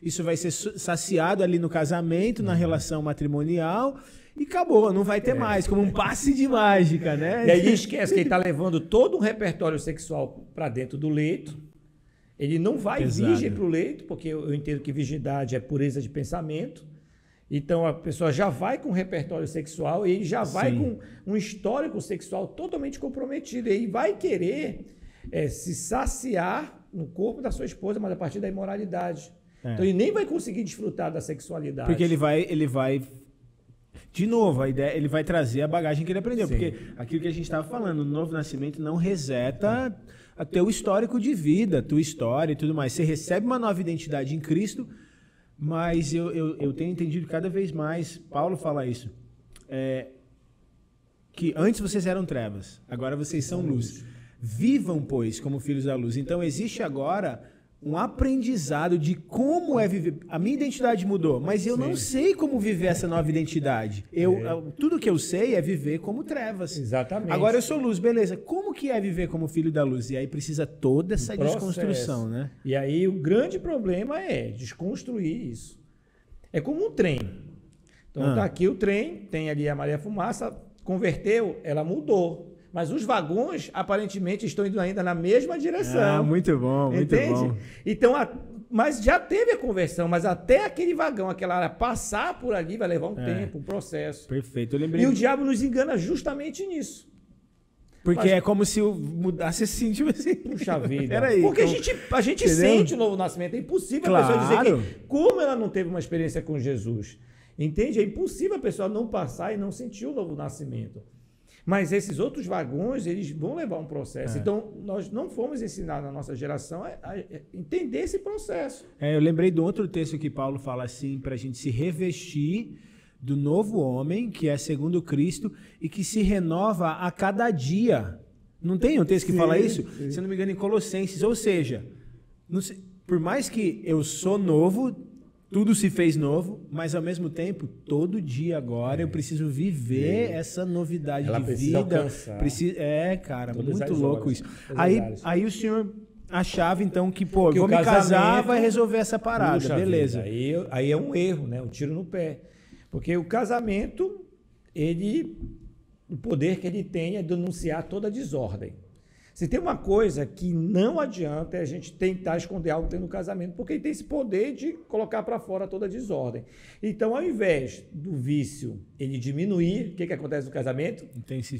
isso vai ser saciado ali no casamento, na relação matrimonial. E acabou, não vai ter mais, como um passe de mágica, né? E aí esquece que ele está levando todo um repertório sexual para dentro do leito. Ele não vai virgem para o leito, porque eu entendo que virgindade é pureza de pensamento. Então, a pessoa já vai com repertório sexual e ele já vai com um histórico sexual totalmente comprometido. E ele vai querer se saciar no corpo da sua esposa, mas a partir da imoralidade. Então, ele nem vai conseguir desfrutar da sexualidade. Porque ele vai de novo, a ideia, ele vai trazer a bagagem que ele aprendeu. Sim. Porque aquilo que a gente estava falando, o novo nascimento não reseta a teu histórico de vida, tua história e tudo mais. Você recebe uma nova identidade em Cristo, mas eu tenho entendido cada vez mais, Paulo fala isso, que antes vocês eram trevas, agora vocês são luz. Vivam, pois, como filhos da luz. Então existe agora um aprendizado de como é viver. A minha identidade mudou, mas eu não sei como viver essa nova identidade. Tudo que eu sei é viver como trevas. Exatamente. Agora eu sou luz, beleza. Como que é viver como filho da luz? E aí precisa toda essa desconstrução, né? E aí o grande problema é desconstruir isso. É como um trem. Então tá aqui o trem, tem ali a Maria Fumaça, converteu, ela mudou. Mas os vagões, aparentemente, estão indo ainda na mesma direção. Muito bom, muito bom. Então, mas já teve a conversão, mas até aquele vagão, aquela área passar por ali, vai levar um tempo, um processo. Perfeito, eu lembrei. E o diabo nos engana justamente nisso. Porque é como se mudasse assim, tipo assim. Puxa vida. Peraí, porque a gente sente o novo nascimento. É impossível a pessoa dizer que, como ela não teve uma experiência com Jesus, entende? É impossível a pessoa não passar e não sentir o novo nascimento. Mas esses outros vagões, eles vão levar um processo. Então, nós não fomos ensinados na nossa geração a entender esse processo. Eu lembrei de um outro texto que Paulo fala assim, para a gente se revestir do novo homem, que é segundo Cristo, e que se renova a cada dia. Não tem um texto que fala isso? Se eu não me engano, em Colossenses. Ou seja, por mais que eu sou novo, tudo se fez novo, mas ao mesmo tempo, todo dia agora eu preciso viver essa novidade de vida. Cara, muito louco isso. Aí o senhor achava então que, pô, vou me casar, vai resolver essa parada, beleza. Aí é um erro, né? Um tiro no pé. Porque o casamento, o poder que ele tem é denunciar toda a desordem. Se tem uma coisa que não adianta é a gente tentar esconder algo que tem no casamento, porque ele tem esse poder de colocar para fora toda a desordem. Então, ao invés do vício ele diminuir, o que acontece no casamento?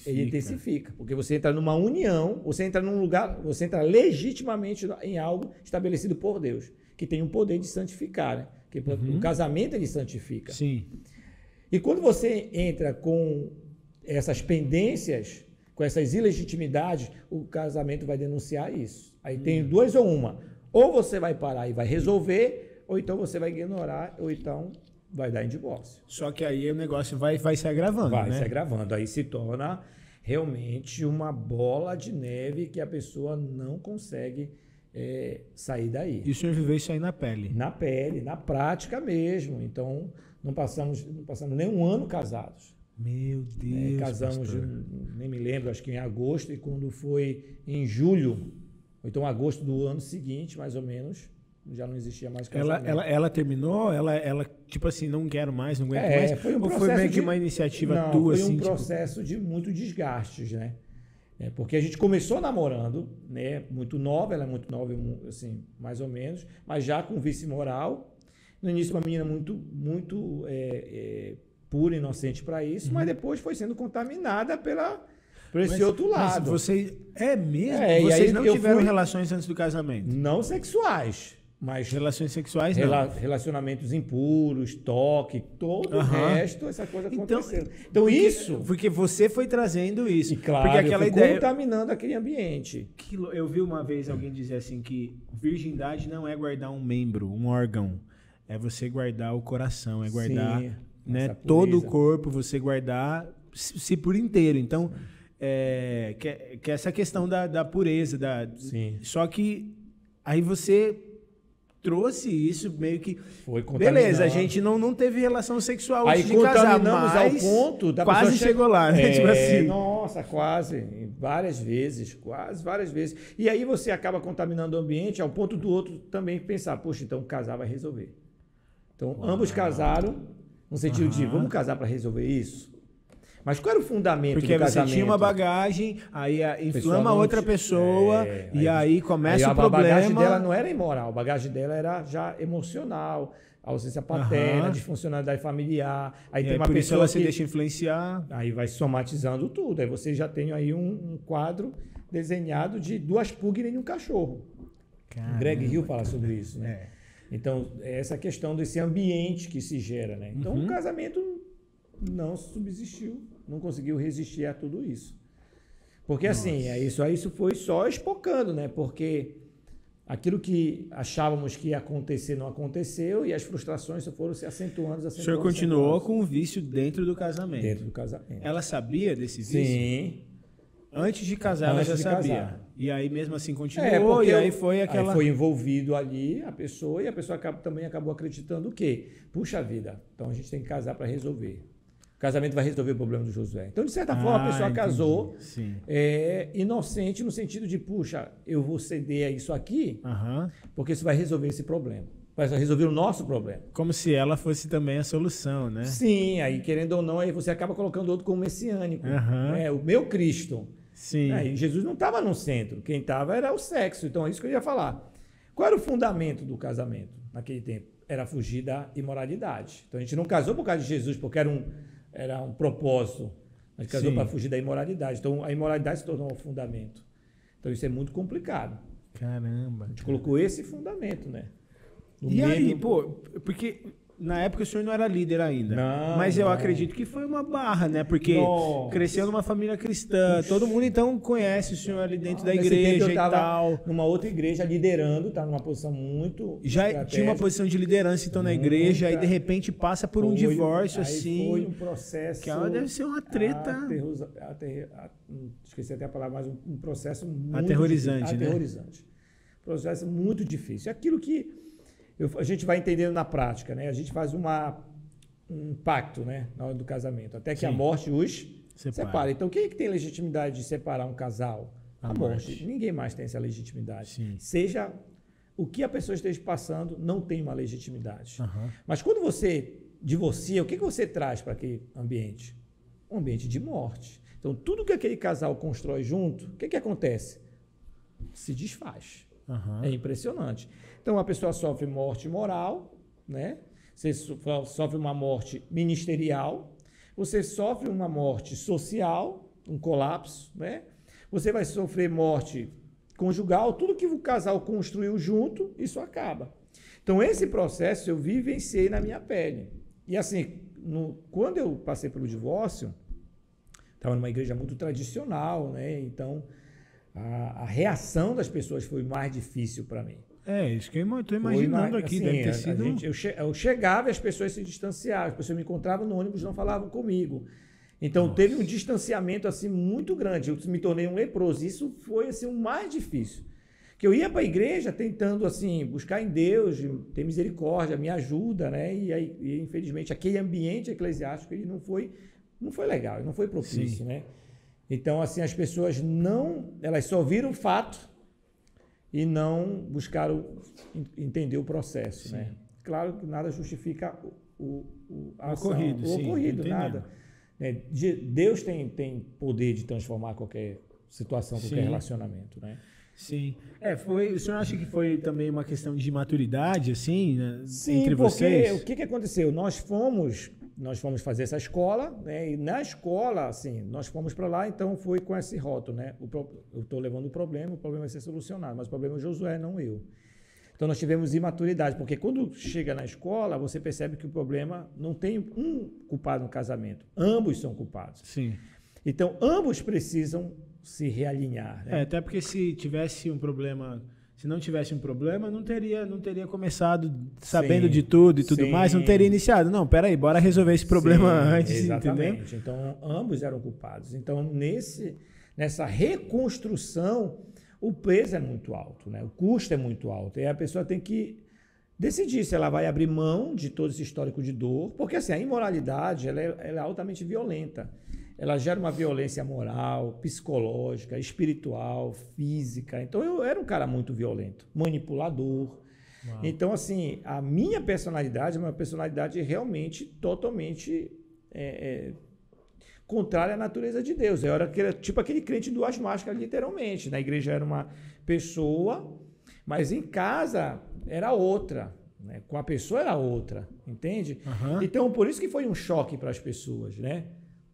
Ele intensifica. Porque você entra numa união, você entra num lugar, você entra legitimamente em algo estabelecido por Deus, que tem um poder de santificar, né? Porque o casamento ele santifica. Sim. E quando você entra com essas pendências, com essas ilegitimidades, o casamento vai denunciar isso. Aí tem duas ou uma. Ou você vai parar e vai resolver, ou então você vai ignorar, ou então vai dar em divórcio. Só que aí o negócio vai se agravando, Vai se agravando. Aí se torna realmente uma bola de neve que a pessoa não consegue sair daí. E o senhor viveu isso aí na pele? Na pele, na prática mesmo. Então, não passamos nem um ano casados. Meu Deus, Casamos, pastor. nem me lembro, acho que em agosto, e quando foi em julho, ou então agosto do ano seguinte, mais ou menos, já não existia mais casamento. Ela terminou? Ela, tipo assim, não quero mais, não aguento mais? Foi um ou processo foi meio que uma iniciativa não, tua, foi assim? um processo de muito desgastes, né? Porque a gente começou namorando, né? Muito nova, ela é muito nova, assim, mais ou menos, mas já com vício moral. No início, uma menina muito pura, inocente para isso, mas depois foi sendo contaminada por esse outro lado. Mas vocês... É mesmo? E Vocês aí não tiveram relações antes do casamento? Não sexuais, mas Relações sexuais, não. relacionamentos impuros, toque, todo o resto, essa coisa aconteceu. Então porque, isso... Porque você foi trazendo isso. E claro, porque aquela eu fui ideia... contaminando aquele ambiente. Eu vi uma vez alguém dizer assim que virgindade não é guardar um membro, um órgão. É você guardar o coração, é guardar... Sim, né, essa todo o pureza. corpo, você guardar se por inteiro. Então, que é essa questão da pureza. Sim. Só que aí você trouxe isso meio que... Foi contaminando. Beleza, a gente não teve relação sexual Aí antes de casar, contaminamos ao mas ponto da quase pessoa chegou lá, né? Tipo assim. Nossa, quase. Várias vezes. E aí você acaba contaminando o ambiente ao ponto do outro também pensar, poxa, então casar vai resolver. Então, ambos casaram no sentido de, vamos casar para resolver isso? Mas qual era o fundamento Porque do casamento? você tinha uma bagagem, aí inflama não outra pessoa, e aí começa o problema. A bagagem dela não era imoral, a bagagem dela era já emocional, ausência paterna, disfuncionalidade familiar. Aí tem uma por isso pessoa ela que se deixa influenciar. aí vai somatizando tudo. Aí você já tem aí um quadro desenhado de 2 pugnas e um cachorro. Caramba. Greg Hill fala sobre isso, né? Então, essa questão desse ambiente que se gera, né? Então, o casamento não subsistiu, não conseguiu resistir a tudo isso. Porque, assim, isso foi só espocando, né? Porque aquilo que achávamos que ia acontecer não aconteceu e as frustrações só foram se acentuando. O senhor continuou com o vício dentro do casamento. Dentro do casamento. Ela sabia desse vício? Sim. Antes de casar, ela já sabia. Casar. E aí, mesmo assim, continuou. E aí foi aquela... Aí foi envolvido ali a pessoa, e a pessoa também acabou acreditando o quê? Puxa vida, então a gente tem que casar para resolver. O casamento vai resolver o problema do Josué. Então, de certa forma, a pessoa casou inocente no sentido de, puxa, eu vou ceder a isso aqui, porque isso vai resolver esse problema. Vai resolver o nosso problema. Como se ela fosse também a solução, né? Sim, aí querendo ou não, aí você acaba colocando o outro como messiânico. Né? O meu Cristo. Sim. E Jesus não estava no centro, quem estava era o sexo. Então é isso que eu ia falar. Qual era o fundamento do casamento naquele tempo? Era fugir da imoralidade. Então a gente não casou por causa de Jesus, porque era um propósito. A gente casou para fugir da imoralidade. Então a imoralidade se tornou um fundamento. Então isso é muito complicado. Caramba. A gente colocou esse fundamento, né? Aí, porque na época o senhor não era líder ainda. Mas eu acredito que foi uma barra, né? Porque cresceu numa família cristã. Todo mundo, então, conhece o senhor ali dentro da igreja e tal. Numa outra igreja liderando, estava numa posição muito já tinha uma posição de liderança, então, na igreja. Aí, de repente, passa por um divórcio, assim. Foi um processo... Que ela deve ser uma treta... Esqueci até a palavra, mas um processo muito... Aterrorizante, né? Aterrorizante. Processo muito difícil. Aquilo que... a gente vai entendendo na prática, né? A gente faz um pacto, né? Na hora do casamento, até que a morte os separe. Então, quem é que tem legitimidade de separar um casal? A morte. Ninguém mais tem essa legitimidade. Sim. Seja o que a pessoa esteja passando, não tem uma legitimidade. Mas quando você divorcia, o que você traz para aquele ambiente? Um ambiente de morte. Então, tudo que aquele casal constrói junto, o que acontece? Se desfaz. É impressionante. Então, a pessoa sofre morte moral, né? Você sofre uma morte ministerial, você sofre uma morte social, um colapso, né? Você vai sofrer morte conjugal, tudo que o casal construiu junto, isso acaba. Então, esse processo eu vivenciei na minha pele. E assim, quando eu passei pelo divórcio, estava numa igreja muito tradicional, né? Então, a reação das pessoas foi mais difícil para mim. Isso que eu estou imaginando aqui. Assim, deve ter sido... eu chegava e as pessoas se distanciavam, as pessoas me encontravam no ônibus e não falavam comigo. Então, teve um distanciamento assim muito grande. Eu me tornei um leproso. Isso foi assim, o mais difícil. Porque eu ia para a igreja tentando, assim, buscar em Deus, ter misericórdia, me ajuda, né? E infelizmente, aquele ambiente eclesiástico, ele não foi legal, ele não foi propício, né? Então, assim, as pessoas elas só viram o fato e não buscaram entender o processo, né? Claro que nada justifica o ocorrido, nada. Deus tem poder de transformar qualquer situação, qualquer relacionamento, né? Sim. O senhor acha que foi também uma questão de maturidade, assim, né, sim, entre porque vocês? o que aconteceu? Nós fomos fazer essa escola, né? E na escola, assim, nós fomos para lá, então foi com esse rótulo, né? Eu estou levando o problema vai ser solucionado, mas o problema é o Josué, não eu. Então nós tivemos imaturidade, porque quando chega na escola, você percebe que o problema não tem um culpado no casamento, ambos são culpados. Sim. Então ambos precisam se realinhar, né? Até porque se não tivesse um problema, não teria começado sabendo de tudo e tudo mais, não teria iniciado. Não, peraí, bora resolver esse problema antes, exatamente. Entendeu? Então, ambos eram culpados. Então, nessa reconstrução, o peso é muito alto, né? O custo é muito alto. E a pessoa tem que decidir se ela vai abrir mão de todo esse histórico de dor, porque assim, a imoralidade ela é altamente violenta. Ela gera uma violência moral, psicológica, espiritual, física. Então, eu era um cara muito violento, manipulador. Uau. Então, assim, a minha personalidade é uma personalidade realmente totalmente contrária à natureza de Deus. Eu era tipo aquele crente duas máscaras, literalmente. Na igreja era uma pessoa, mas em casa era outra. Né? Com a pessoa era outra, entende? Uhum. Então, por isso que foi um choque para as pessoas, né?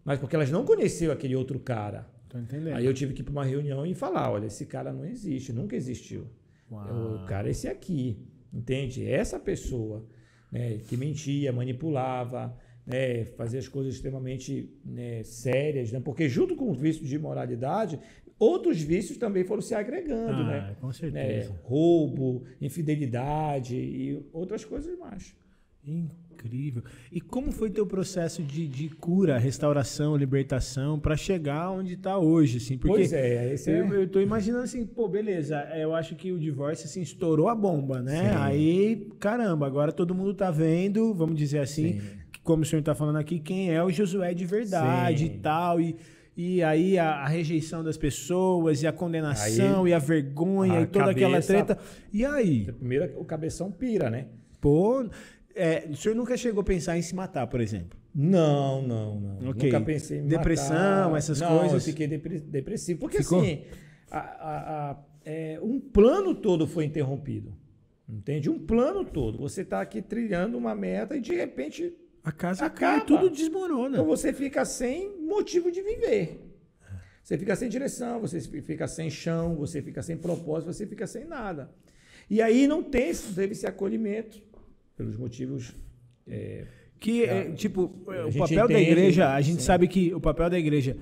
Mas porque elas não conheciam aquele outro cara. Tô entendendo. Aí eu tive que ir para uma reunião e falar, olha, esse cara não existe, nunca existiu. O cara é esse aqui, entende? Essa pessoa, né, que mentia, manipulava, né, fazia as coisas extremamente, né, sérias, né? Porque junto com o vício de imoralidade, outros vícios também foram se agregando, né? Com certeza. Roubo, infidelidade e outras coisas mais. Incrível. E como foi teu processo de cura, restauração, libertação para chegar onde está hoje, assim? Porque pois eu tô imaginando assim, pô, beleza, eu acho que o divórcio assim estourou a bomba, né? Sim. Aí, caramba, agora todo mundo tá vendo, vamos dizer assim, como o senhor tá falando aqui, quem é o Josué de verdade e tal, e aí a rejeição das pessoas, e a condenação, aí, e a vergonha, e toda aquela treta. E aí? Primeiro, o cabeção pira, né? Pô... o senhor nunca chegou a pensar em se matar, por exemplo? Não. Okay. Nunca pensei em me matar. Depressão, essas coisas? Não, eu fiquei depressivo. Porque assim, um plano todo foi interrompido. Entende? Um plano todo. Você está aqui trilhando uma meta e de repente a casa cai, tudo desmorona. Então você fica sem motivo de viver. Você fica sem direção, você fica sem chão, você fica sem propósito, você fica sem nada. E aí não teve esse acolhimento. Pelos motivos... o papel da igreja, a gente sabe que o papel da igreja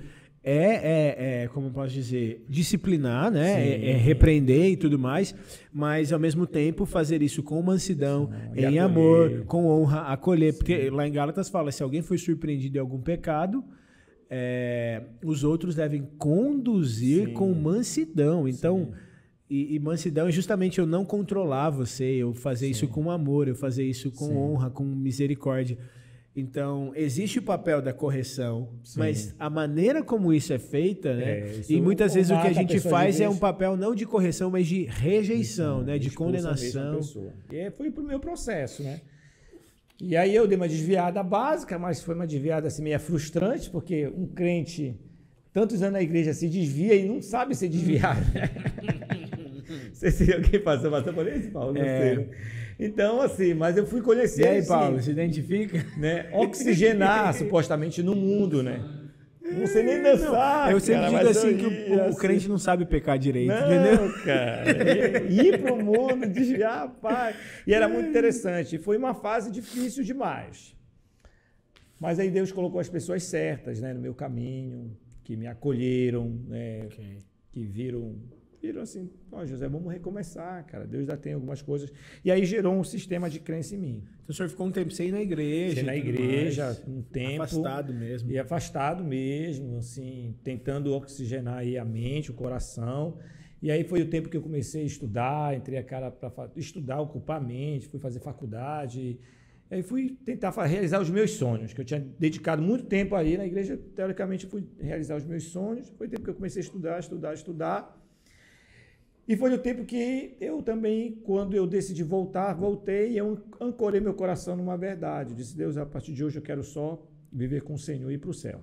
como eu posso dizer, disciplinar, né? Repreender e tudo mais, mas ao mesmo tempo fazer isso com mansidão, em amor, com honra, acolher. Porque lá em Gálatas fala, se alguém foi surpreendido em algum pecado, os outros devem conduzir com mansidão. Então... E mansidão é justamente eu não controlar você, eu fazer isso com amor, eu fazer isso com honra, com misericórdia. Então, existe o papel da correção, mas a maneira como isso é feita, né? E muitas vezes o que a gente faz é um papel não de correção, mas de rejeição, né? De condenação. E foi pro meu processo, né? E aí eu dei uma desviada básica, mas foi uma desviada assim meio frustrante, porque um crente, tantos anos na igreja, se desvia e não sabe se desviar. Você seria alguém passou por isso, Paulo? Não sei, né? Então, assim, mas eu fui conhecer... E aí, Paulo, se identifica? Né? Oxigenar, supostamente, no mundo, né? Não sei nem dançar, eu sempre digo assim que o crente não sabe pecar direito, entendeu? Cara. Ir pro mundo, desviar, pai. E era muito interessante. Foi uma fase difícil demais. Mas aí Deus colocou as pessoas certas, né, no meu caminho, que me acolheram, né, que viram assim, José, vamos recomeçar, cara. Deus ainda tem algumas coisas. E aí gerou um sistema de crença em mim. Então o senhor ficou um tempo sem ir na igreja. Sem ir na igreja, um tempo. Afastado mesmo. E afastado mesmo, assim, tentando oxigenar aí a mente, o coração. E aí foi o tempo que eu comecei a estudar, entrei a cara para estudar, ocupar a mente, fui fazer faculdade. E aí fui tentar realizar os meus sonhos, que eu tinha dedicado muito tempo aí na igreja. Teoricamente, fui realizar os meus sonhos. Foi o tempo que eu comecei a estudar. E foi o tempo que eu também, quando eu decidi voltar, voltei e eu ancorei meu coração numa verdade. Eu disse, Deus, a partir de hoje eu quero só viver com o Senhor e ir para o céu.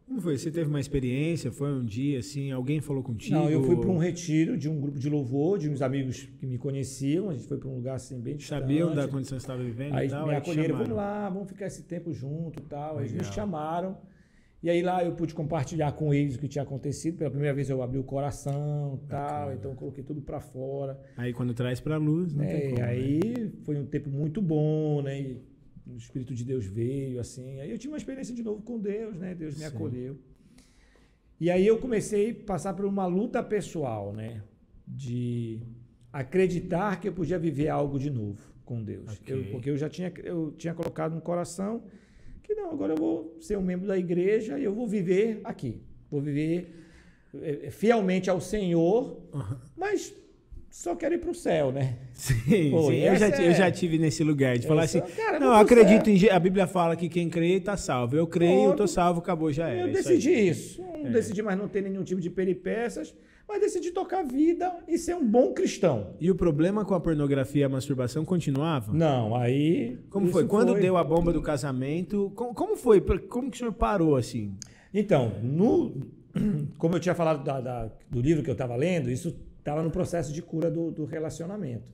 Como foi? Você teve uma experiência? Foi um dia, assim, alguém falou contigo? Não, eu fui para um retiro de um grupo de louvor, de uns amigos que me conheciam. A gente foi para um lugar assim bem distante. Sabiam da condição que você estava vivendo aí e tal? Me acolheram, vamos lá, vamos ficar esse tempo junto e tal. Aí eles me chamaram. E aí lá eu pude compartilhar com eles o que tinha acontecido. Pela primeira vez eu abri o coração e tal. Então eu coloquei tudo para fora. Aí quando traz para a luz, não tem como, aí foi um tempo muito bom, né? E o Espírito de Deus veio, assim. Aí eu tive uma experiência de novo com Deus, né? Deus me acolheu. E aí eu comecei a passar por uma luta pessoal, né? De acreditar que eu podia viver algo de novo com Deus. Porque eu tinha colocado no coração que não, agora eu vou ser um membro da igreja e eu vou viver aqui. Vou viver fielmente ao Senhor, mas só quero ir para o céu, né? Sim, pô, sim. Eu já tive nesse lugar de falar assim, cara, não, eu acredito a Bíblia fala que quem crê está salvo. Eu creio, eu estou salvo, acabou, já era. Eu decidi isso. Não decidi mais não ter nenhum tipo de peripécias, mas decidi tocar a vida e ser um bom cristão. E o problema com a pornografia e a masturbação continuava? Não, aí... Como foi? Quando deu a bomba do casamento, como foi? Como que o senhor parou assim? Então, como eu tinha falado do livro que eu estava lendo, isso estava no processo de cura do relacionamento.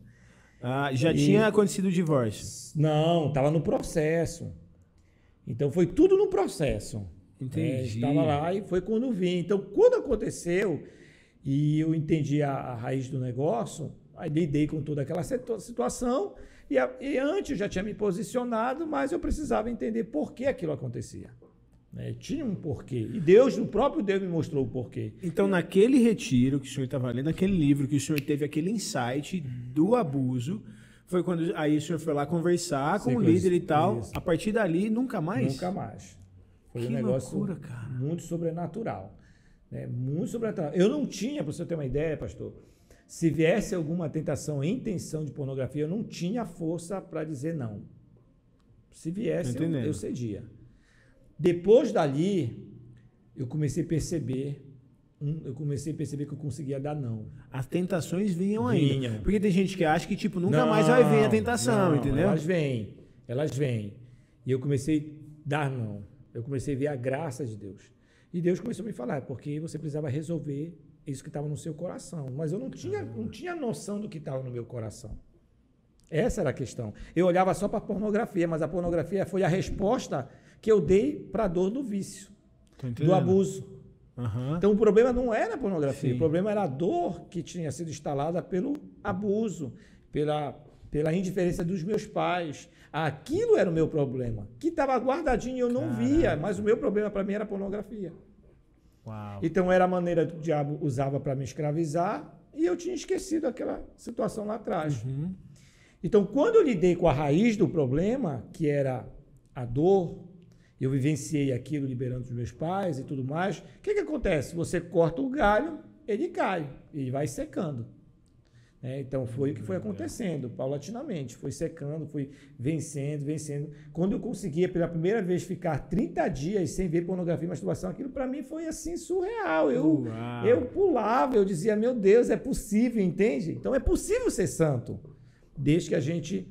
Ah, já tinha acontecido o divórcio? Não, estava no processo. Então, foi tudo no processo. Entendi. Estava lá e foi quando vim. Então, quando aconteceu e eu entendi a raiz do negócio, aí lidei com toda aquela situação e antes eu já tinha me posicionado, mas eu precisava entender por que aquilo acontecia. Tinha um porquê. E o próprio Deus me mostrou o porquê. Então, naquele retiro que o senhor estava lendo, naquele livro que o senhor teve aquele insight do abuso, foi quando aí o senhor foi lá conversar com o líder e tal. Isso. A partir dali, nunca mais? Nunca mais. Foi um negócio loucura, cara. Muito sobrenatural. Muito sobrenatural. Eu não tinha, para você ter uma ideia, pastor, se viesse alguma tentação em intenção de pornografia, eu não tinha força para dizer não. Se viesse, eu cedia. Depois dali, eu comecei a perceber que eu conseguia dar não. As tentações vinham ainda. Porque tem gente que acha que tipo nunca mais vai vir a tentação, entendeu? Elas vêm. E eu comecei a dar não. Eu comecei a ver a graça de Deus. E Deus começou a me falar, porque você precisava resolver isso que estava no seu coração. Mas eu não tinha noção do que estava no meu coração. Essa era a questão. Eu olhava só para a pornografia, mas a pornografia foi a resposta que eu dei para a dor do vício, do abuso. Uhum. Então, o problema não era a pornografia, Sim. O problema era a dor que tinha sido instalada pelo abuso, pela indiferença dos meus pais. Aquilo era o meu problema, que estava guardadinho e eu não via, mas o meu problema para mim era a pornografia. Uau. Então, era a maneira que o diabo usava para me escravizar e eu tinha esquecido aquela situação lá atrás. Uhum. Então, quando eu lidei com a raiz do problema, que era a dor, eu vivenciei aquilo liberando os meus pais e tudo mais, o que acontece? Você corta o galho, ele cai, ele vai secando. Então, foi o que foi acontecendo, paulatinamente. Foi secando, foi vencendo. Quando eu conseguia, pela primeira vez, ficar 30 dias sem ver pornografia e masturbação, aquilo para mim foi assim, surreal. Eu pulava, eu dizia, meu Deus, é possível, entende? Então, é possível ser santo, desde que a gente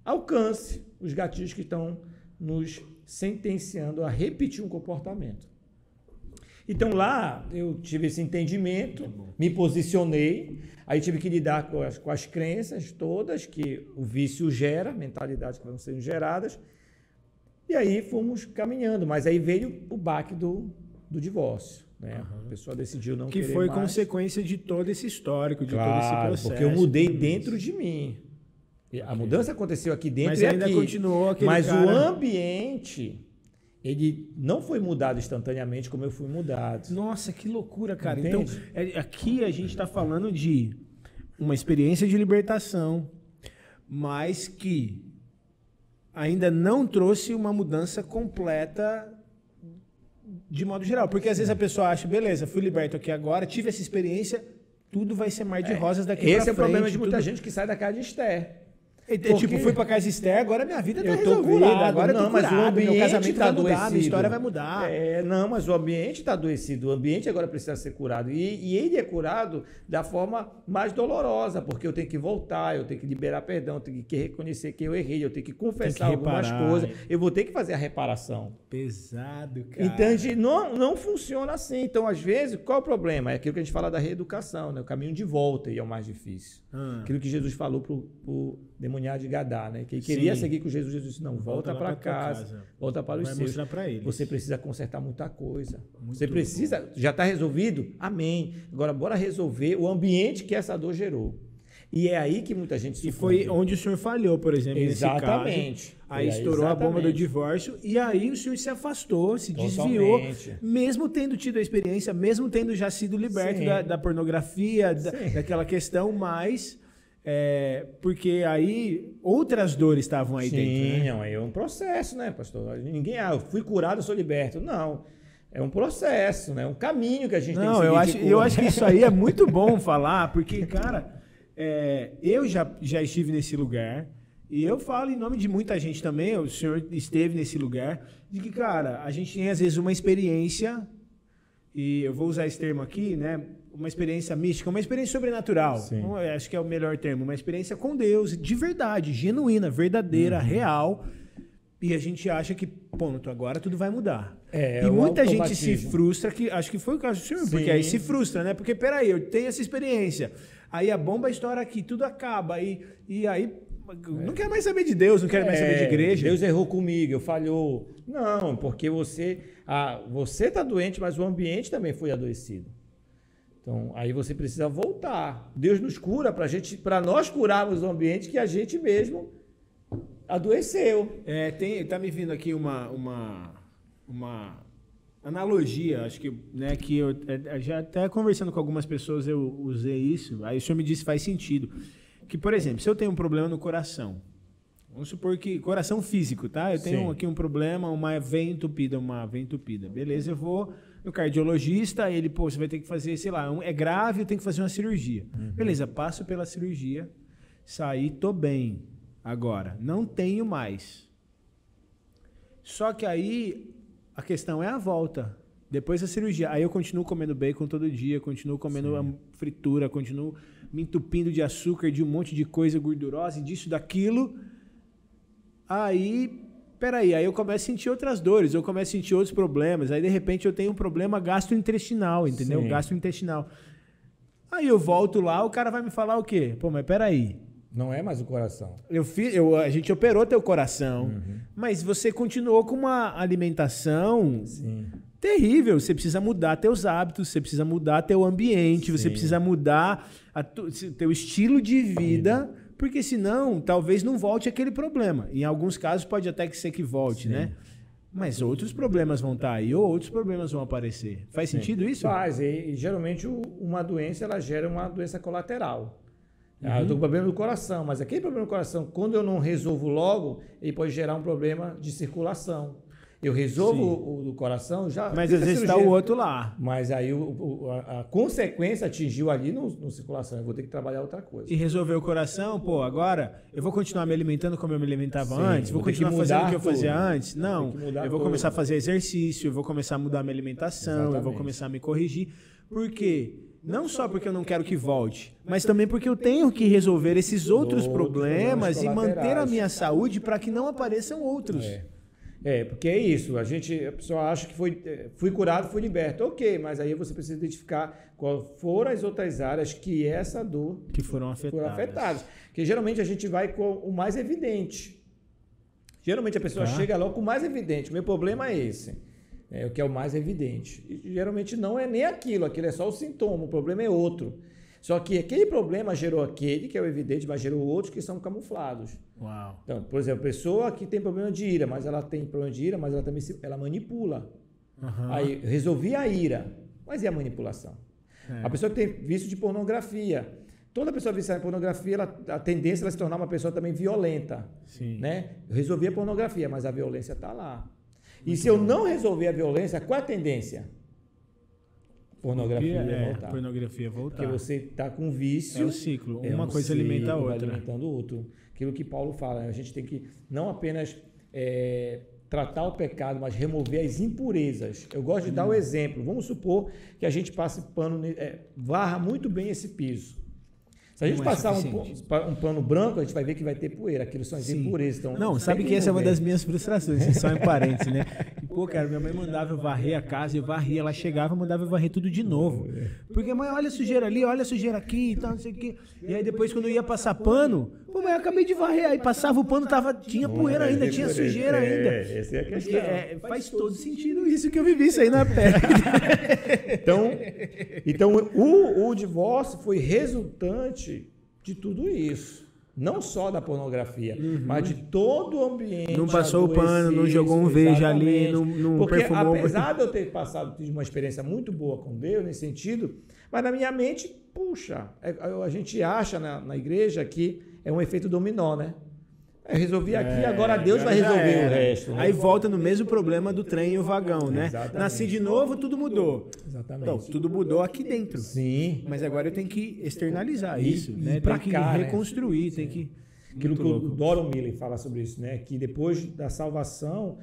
alcance os gatilhos que estão nos sentenciando a repetir um comportamento. Então lá eu tive esse entendimento, me posicionei, aí tive que lidar com as crenças todas que o vício gera, mentalidades que vão sendo geradas, e aí fomos caminhando, mas aí veio o baque do divórcio. A pessoa decidiu não querer mais. Que foi consequência de todo esse histórico, de todo esse processo. Porque eu mudei dentro de mim. A mudança aconteceu aqui dentro mas e ainda aqui. Continuou aquele mas cara... o ambiente, ele não foi mudado instantaneamente como eu fui mudado. Nossa, que loucura, cara. Entende? Então, aqui a gente está falando de uma experiência de libertação, mas que ainda não trouxe uma mudança completa de modo geral. Porque às vezes a pessoa acha, beleza, fui liberto aqui agora, tive essa experiência, tudo vai ser mar de rosas daqui pra frente. Esse é o problema de muita gente que sai da casa de Esther. Tipo, fui pra casa de Esther, agora minha vida tá eu tô resolvida. curado, Agora eu tô mas o curado, ambiente meu casamento tá vai mudar, adoecido. minha história vai mudar. Não, mas o ambiente está adoecido. O ambiente agora precisa ser curado. E ele é curado da forma mais dolorosa, porque eu tenho que voltar, eu tenho que liberar perdão, eu tenho que reconhecer que eu errei, eu tenho que confessar algumas coisas, eu vou ter que fazer a reparação. Pesado, cara. Então, não funciona assim. Então, às vezes, qual é o problema? É aquilo que a gente fala da reeducação, né? O caminho de volta e é o mais difícil. Aquilo que Jesus falou para o demoniado de Gadá, né? Que ele queria seguir com Jesus. Jesus disse, não, volta para casa, volta para os seus. Mostrar para eles. Você precisa consertar muita coisa. Você precisa, já está resolvido? Amém. Agora, bora resolver o ambiente que essa dor gerou. E é aí que muita gente E foi onde o senhor falhou, por exemplo, exatamente. Nesse caso. Aí estourou a bomba do divórcio e aí o senhor se afastou, se desviou, mesmo tendo tido a experiência, mesmo tendo já sido liberto da pornografia, daquela questão, mas porque aí outras dores estavam aí dentro. Não, é um processo, né, pastor? Ninguém, eu fui curado, eu sou liberto. Não. É um processo, né? Um caminho que a gente tem que seguir. Eu acho que isso aí é muito bom falar, porque, cara, eu já estive nesse lugar, e eu falo em nome de muita gente também, o senhor esteve nesse lugar, de que, cara, a gente tem às vezes uma experiência, e eu vou usar esse termo aqui, né? Uma experiência mística, uma experiência sobrenatural. Então, acho que é o melhor termo, uma experiência com Deus, de verdade, genuína, verdadeira, real. E a gente acha que, ponto, agora tudo vai mudar. E muita gente se frustra, que acho que foi o caso do senhor, porque aí se frustra, né? Porque, peraí, eu tenho essa experiência, aí a bomba estoura aqui, tudo acaba, e aí não quer mais saber de Deus, não quer mais saber de igreja. Deus errou comigo, eu falhou. Não, porque você está doente, mas o ambiente também foi adoecido. Então, aí você precisa voltar. Deus nos cura para nós curarmos o ambiente que a gente mesmo adoeceu. Tá me vindo aqui uma analogia, acho que, né, que eu já até conversando com algumas pessoas eu usei isso, aí o senhor me disse faz sentido. Que, por exemplo, se eu tenho um problema no coração, vamos supor que coração físico, tá? Eu tenho aqui um problema, uma veia entupida. Beleza, eu vou no cardiologista, ele, você vai ter que fazer, sei lá, é grave, eu tenho que fazer uma cirurgia. Beleza, passo pela cirurgia, saí, tô bem. Agora, não tenho mais. Só que aí a questão é a volta. Depois da cirurgia. Aí eu continuo comendo bacon todo dia, continuo comendo fritura, continuo me entupindo de açúcar, de um monte de coisa gordurosa, disso, daquilo. Aí, peraí, aí eu começo a sentir outras dores, eu começo a sentir outros problemas. Aí, de repente, eu tenho um problema gastrointestinal, entendeu? Gastrointestinal. Aí eu volto lá, o cara vai me falar o quê? Pô, mas peraí. Não é mais o coração. A gente operou teu coração, mas você continuou com uma alimentação terrível. Você precisa mudar teus hábitos, você precisa mudar teu ambiente, você precisa mudar teu estilo de vida, porque senão talvez não volte aquele problema. Em alguns casos pode até ser que volte, né? Mas outros problemas vão estar aí, ou outros problemas vão aparecer. Faz sentido isso? Faz, e geralmente uma doença ela gera uma doença colateral. Eu estou com problema no coração, mas aquele problema no coração, quando eu não resolvo logo, ele pode gerar um problema de circulação. Eu resolvo o do coração, já... Mas às vezes está o outro lá. Mas aí a consequência atingiu ali no circulação. Eu vou ter que trabalhar outra coisa. E resolver o coração, agora eu vou continuar me alimentando como eu me alimentava antes? Vou continuar fazendo o que eu fazia antes? Não, eu vou começar a fazer exercício, eu vou começar a mudar a minha alimentação, eu vou começar a me corrigir. Por quê? Não só porque eu não quero que volte, mas também porque eu tenho que resolver esses outros problemas e manter a minha saúde para que não apareçam outros. Porque é isso. A pessoa acha que fui curado, fui liberto. Ok, mas aí você precisa identificar qual foram as outras áreas que essa dor que foram afetadas. Porque geralmente a gente vai com o mais evidente. Geralmente a pessoa chega logo com o mais evidente. Meu problema é esse. O que é o mais evidente. E, geralmente não é nem aquilo é só o sintoma, o problema é outro. Só que aquele problema gerou aquele, que é o evidente, mas gerou outros que são camuflados. Uau. Então, por exemplo, a pessoa que tem problema de ira, mas ela tem problema de ira, mas ela também ela manipula. Aí, resolvi a ira, mas e a manipulação? A pessoa que tem vício de pornografia. Toda pessoa viciada em pornografia, a tendência é se tornar uma pessoa também violenta. Né? Eu resolvi a pornografia, mas a violência está lá. E se eu não resolver a violência, qual é a tendência? pornografia voltar. Pornografia voltar. Porque você está com vício. É o ciclo. Uma coisa alimenta a outra. Alimentando o outro. Aquilo que Paulo fala, a gente tem que não apenas tratar o pecado, mas remover as impurezas. Eu gosto de dar o exemplo. Vamos supor que a gente passe pano, varra muito bem esse piso. Se a gente passar um pano branco, a gente vai ver que vai ter poeira. Aquilo são as impurezas. Então, não, sabe que essa é uma das minhas frustrações, só em parênteses, né? Pô, cara, minha mãe mandava eu varrer a casa, eu varria, ela chegava e mandava eu varrer tudo de novo. Porque, mãe, olha a sujeira ali, olha a sujeira aqui e tal, não sei o quê. E aí depois, quando eu ia passar pano, pô, mãe, eu acabei de varrer. Aí passava o pano, tinha poeira ainda, tinha sujeira ainda. Essa é a questão. Faz todo sentido isso que eu vivi, isso aí na pele. Então o divórcio foi resultante de tudo isso. Não só da pornografia, mas de todo o ambiente. Não passou o pano, não jogou um veja ali, não porque perfumou. Apesar de eu ter tive uma experiência muito boa com Deus nesse sentido, mas na minha mente, puxa, a gente acha na igreja que é um efeito dominó, né? Eu resolvi aqui, agora Deus vai resolver o resto. Né? Aí volta no mesmo problema do trem e o vagão, né? Exatamente. Nasci de novo, tudo mudou. Exatamente. Então, tudo mudou aqui dentro. Sim. Mas agora eu tenho que externalizar isso, né? Tem que reconstruir, tem que... Aquilo que o Doron Miller fala sobre isso, né? Que depois da salvação,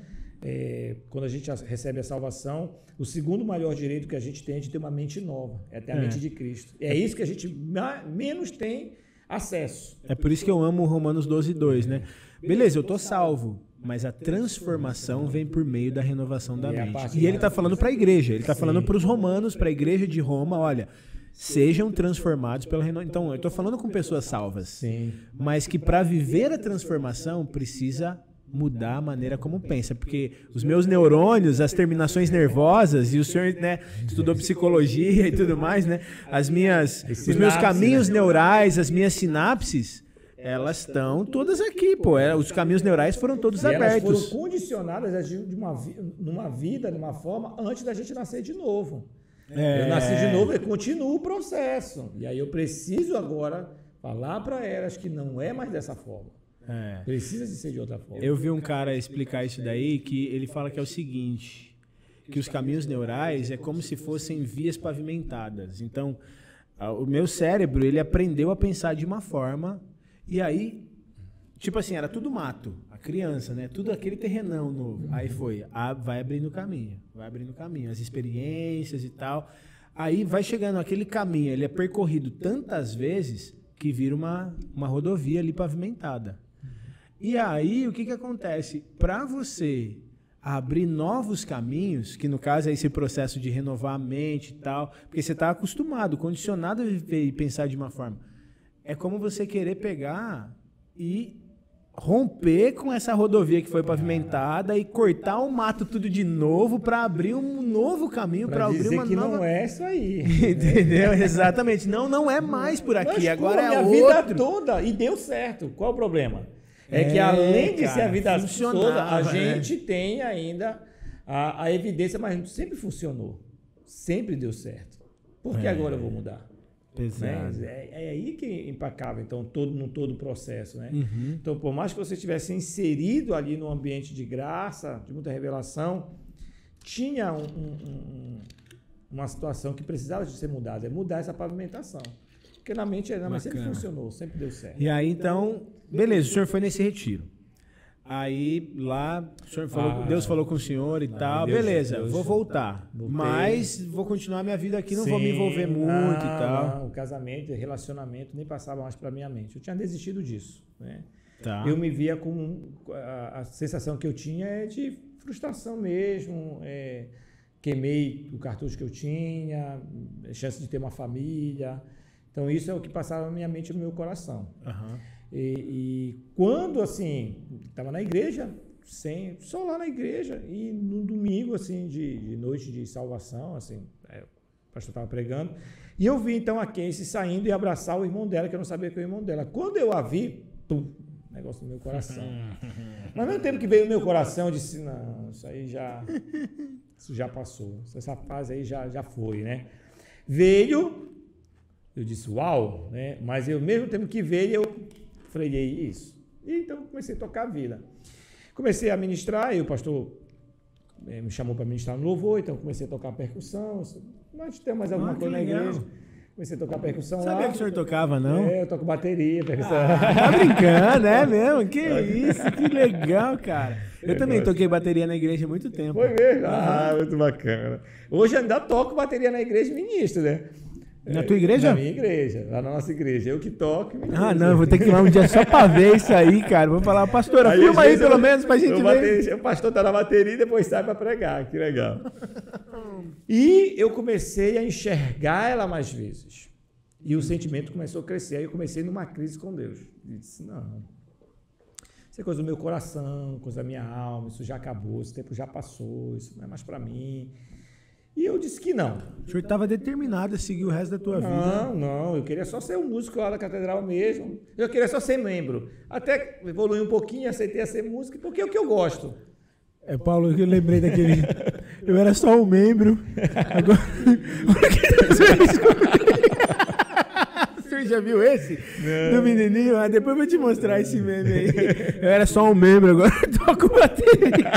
quando a gente recebe a salvação, o segundo maior direito que a gente tem é de ter uma mente nova, é ter a mente de Cristo. É isso que a gente menos tem acesso. É por isso que eu amo Romanos 12:2, né? Beleza, eu tô salvo, mas a transformação vem por meio da renovação da mente. E ele está falando para a igreja, ele está falando para os romanos, para a igreja de Roma, olha, sejam transformados pela renovação. Então, eu estou falando com pessoas salvas, sim, mas que para viver a transformação precisa mudar a maneira como pensa, porque os meus neurônios, as terminações nervosas, e o senhor, né, estudou psicologia e tudo mais, né, os meus caminhos neurais, as minhas sinapses, elas estão todas aqui, pô, os caminhos neurais foram todos abertos. Elas foram condicionadas numa vida, de uma forma, antes da gente nascer de novo. Eu nasci de novo e continua o processo. E aí eu preciso agora falar para elas que não é mais dessa forma. Precisa de ser de outra forma. Eu vi um cara explicar isso daí, que ele fala que é o seguinte, que os caminhos neurais é como se fossem vias pavimentadas. Então, o meu cérebro, ele aprendeu a pensar de uma forma, e aí, tipo assim, era tudo mato, a criança, né? Tudo aquele terrenão novo. Aí vai abrindo caminho, as experiências e tal. Aí vai chegando aquele caminho, ele é percorrido tantas vezes que vira uma rodovia ali pavimentada. E aí, o que acontece? Para você abrir novos caminhos, que no caso é esse processo de renovar a mente e tal, porque você está acostumado, condicionado a viver e pensar de uma forma. É como você querer pegar e romper com essa rodovia que foi pavimentada e cortar o mato tudo de novo para abrir um novo caminho, para abrir uma que nova... não é isso aí. Entendeu? Exatamente. Não é mais por aqui, mas, agora é outro. A vida toda, e deu certo. Qual o problema? É que além de ser a vida toda, a gente tem ainda a evidência, mas sempre funcionou. Sempre deu certo. Por que agora eu vou mudar? Pesado. É aí que é impacável, então, todo o processo. Né? Uhum. Então, por mais que você estivesse inserido ali num ambiente de graça, de muita revelação, tinha uma situação que precisava de ser mudada, é mudar essa pavimentação. Porque na mente sempre funcionou, sempre deu certo. E aí, então, beleza, o senhor foi nesse retiro. Aí, lá, o senhor falou, Deus falou com o senhor e tal, beleza, vou voltar. Mas vou continuar minha vida aqui, não vou me envolver muito e tal. Não, o casamento, relacionamento, nem passava mais para minha mente. Eu tinha desistido disso. Né? Tá. Eu me via com... A sensação que eu tinha é de frustração mesmo, queimei o cartucho que eu tinha, chance de ter uma família... Então, isso é o que passava na minha mente e no meu coração. Uhum. E quando, assim, estava na igreja, só lá na igreja, e no domingo, assim, de noite de salvação, assim, o pastor estava pregando, e eu vi, então, a Casey saindo e abraçar o irmão dela, que eu não sabia que era o irmão dela. Quando eu a vi, negócio no meu coração. Mas, ao mesmo tempo que veio no meu coração, eu disse, não, isso já passou, essa fase aí já foi, né? Veio... Eu disse, uau, né? Mas eu, mesmo tempo que veio, eu freiei isso. E então comecei a tocar a vida. Comecei a ministrar, e o pastor me chamou para ministrar no louvor, então eu comecei a tocar percussão. Mas tem mais alguma coisa na igreja. Comecei a tocar percussão lá. Sabia que o senhor tocava, não? Eu toco bateria, percussão. Tá brincando, é mesmo? Que isso, que legal, cara. Eu também toquei bateria na igreja há muito tempo. Foi mesmo? Muito bacana. Hoje ainda toco bateria na igreja e ministro, né? Na tua igreja? Na minha igreja, lá na nossa igreja. Eu que toco. Não, eu vou ter que ir lá um dia só pra ver isso aí, cara. Vou falar, pastora, filma aí pelo menos pra gente ver. O pastor tá na bateria e depois sai pra pregar. Que legal. E eu comecei a enxergar ela mais vezes. E o sentimento começou a crescer. Aí eu comecei numa crise com Deus. E disse, não, isso é coisa do meu coração, coisa da minha alma, isso já acabou, esse tempo já passou, isso não é mais pra mim. E eu disse que não. O senhor estava determinado a seguir o resto da tua vida. Não, eu queria só ser um músico lá da catedral mesmo. Eu queria só ser membro. Até evoluí um pouquinho, aceitei a ser músico, porque é o que eu gosto. Paulo, eu lembrei daquele... Eu era só um membro. Agora... O senhor já viu esse? Não. Do menininho? Depois eu vou te mostrar esse meme aí. Eu era só um membro, agora eu toco bateria.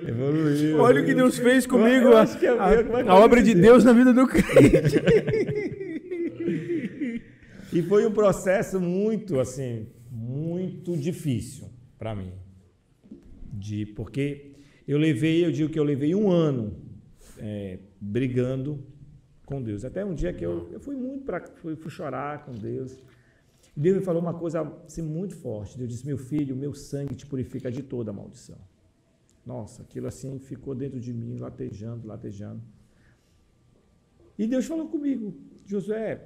Evoluiu. Olha o que Deus fez comigo, a obra de Deus na vida do crente. E foi um processo muito, assim, muito difícil para mim. Porque eu digo que eu levei um ano brigando com Deus. Até um dia que eu fui muito fui chorar com Deus. Deus me falou uma coisa assim, muito forte. Deus disse, meu filho, o meu sangue te purifica de toda maldição. Nossa, aquilo assim ficou dentro de mim, latejando. E Deus falou comigo, Josué,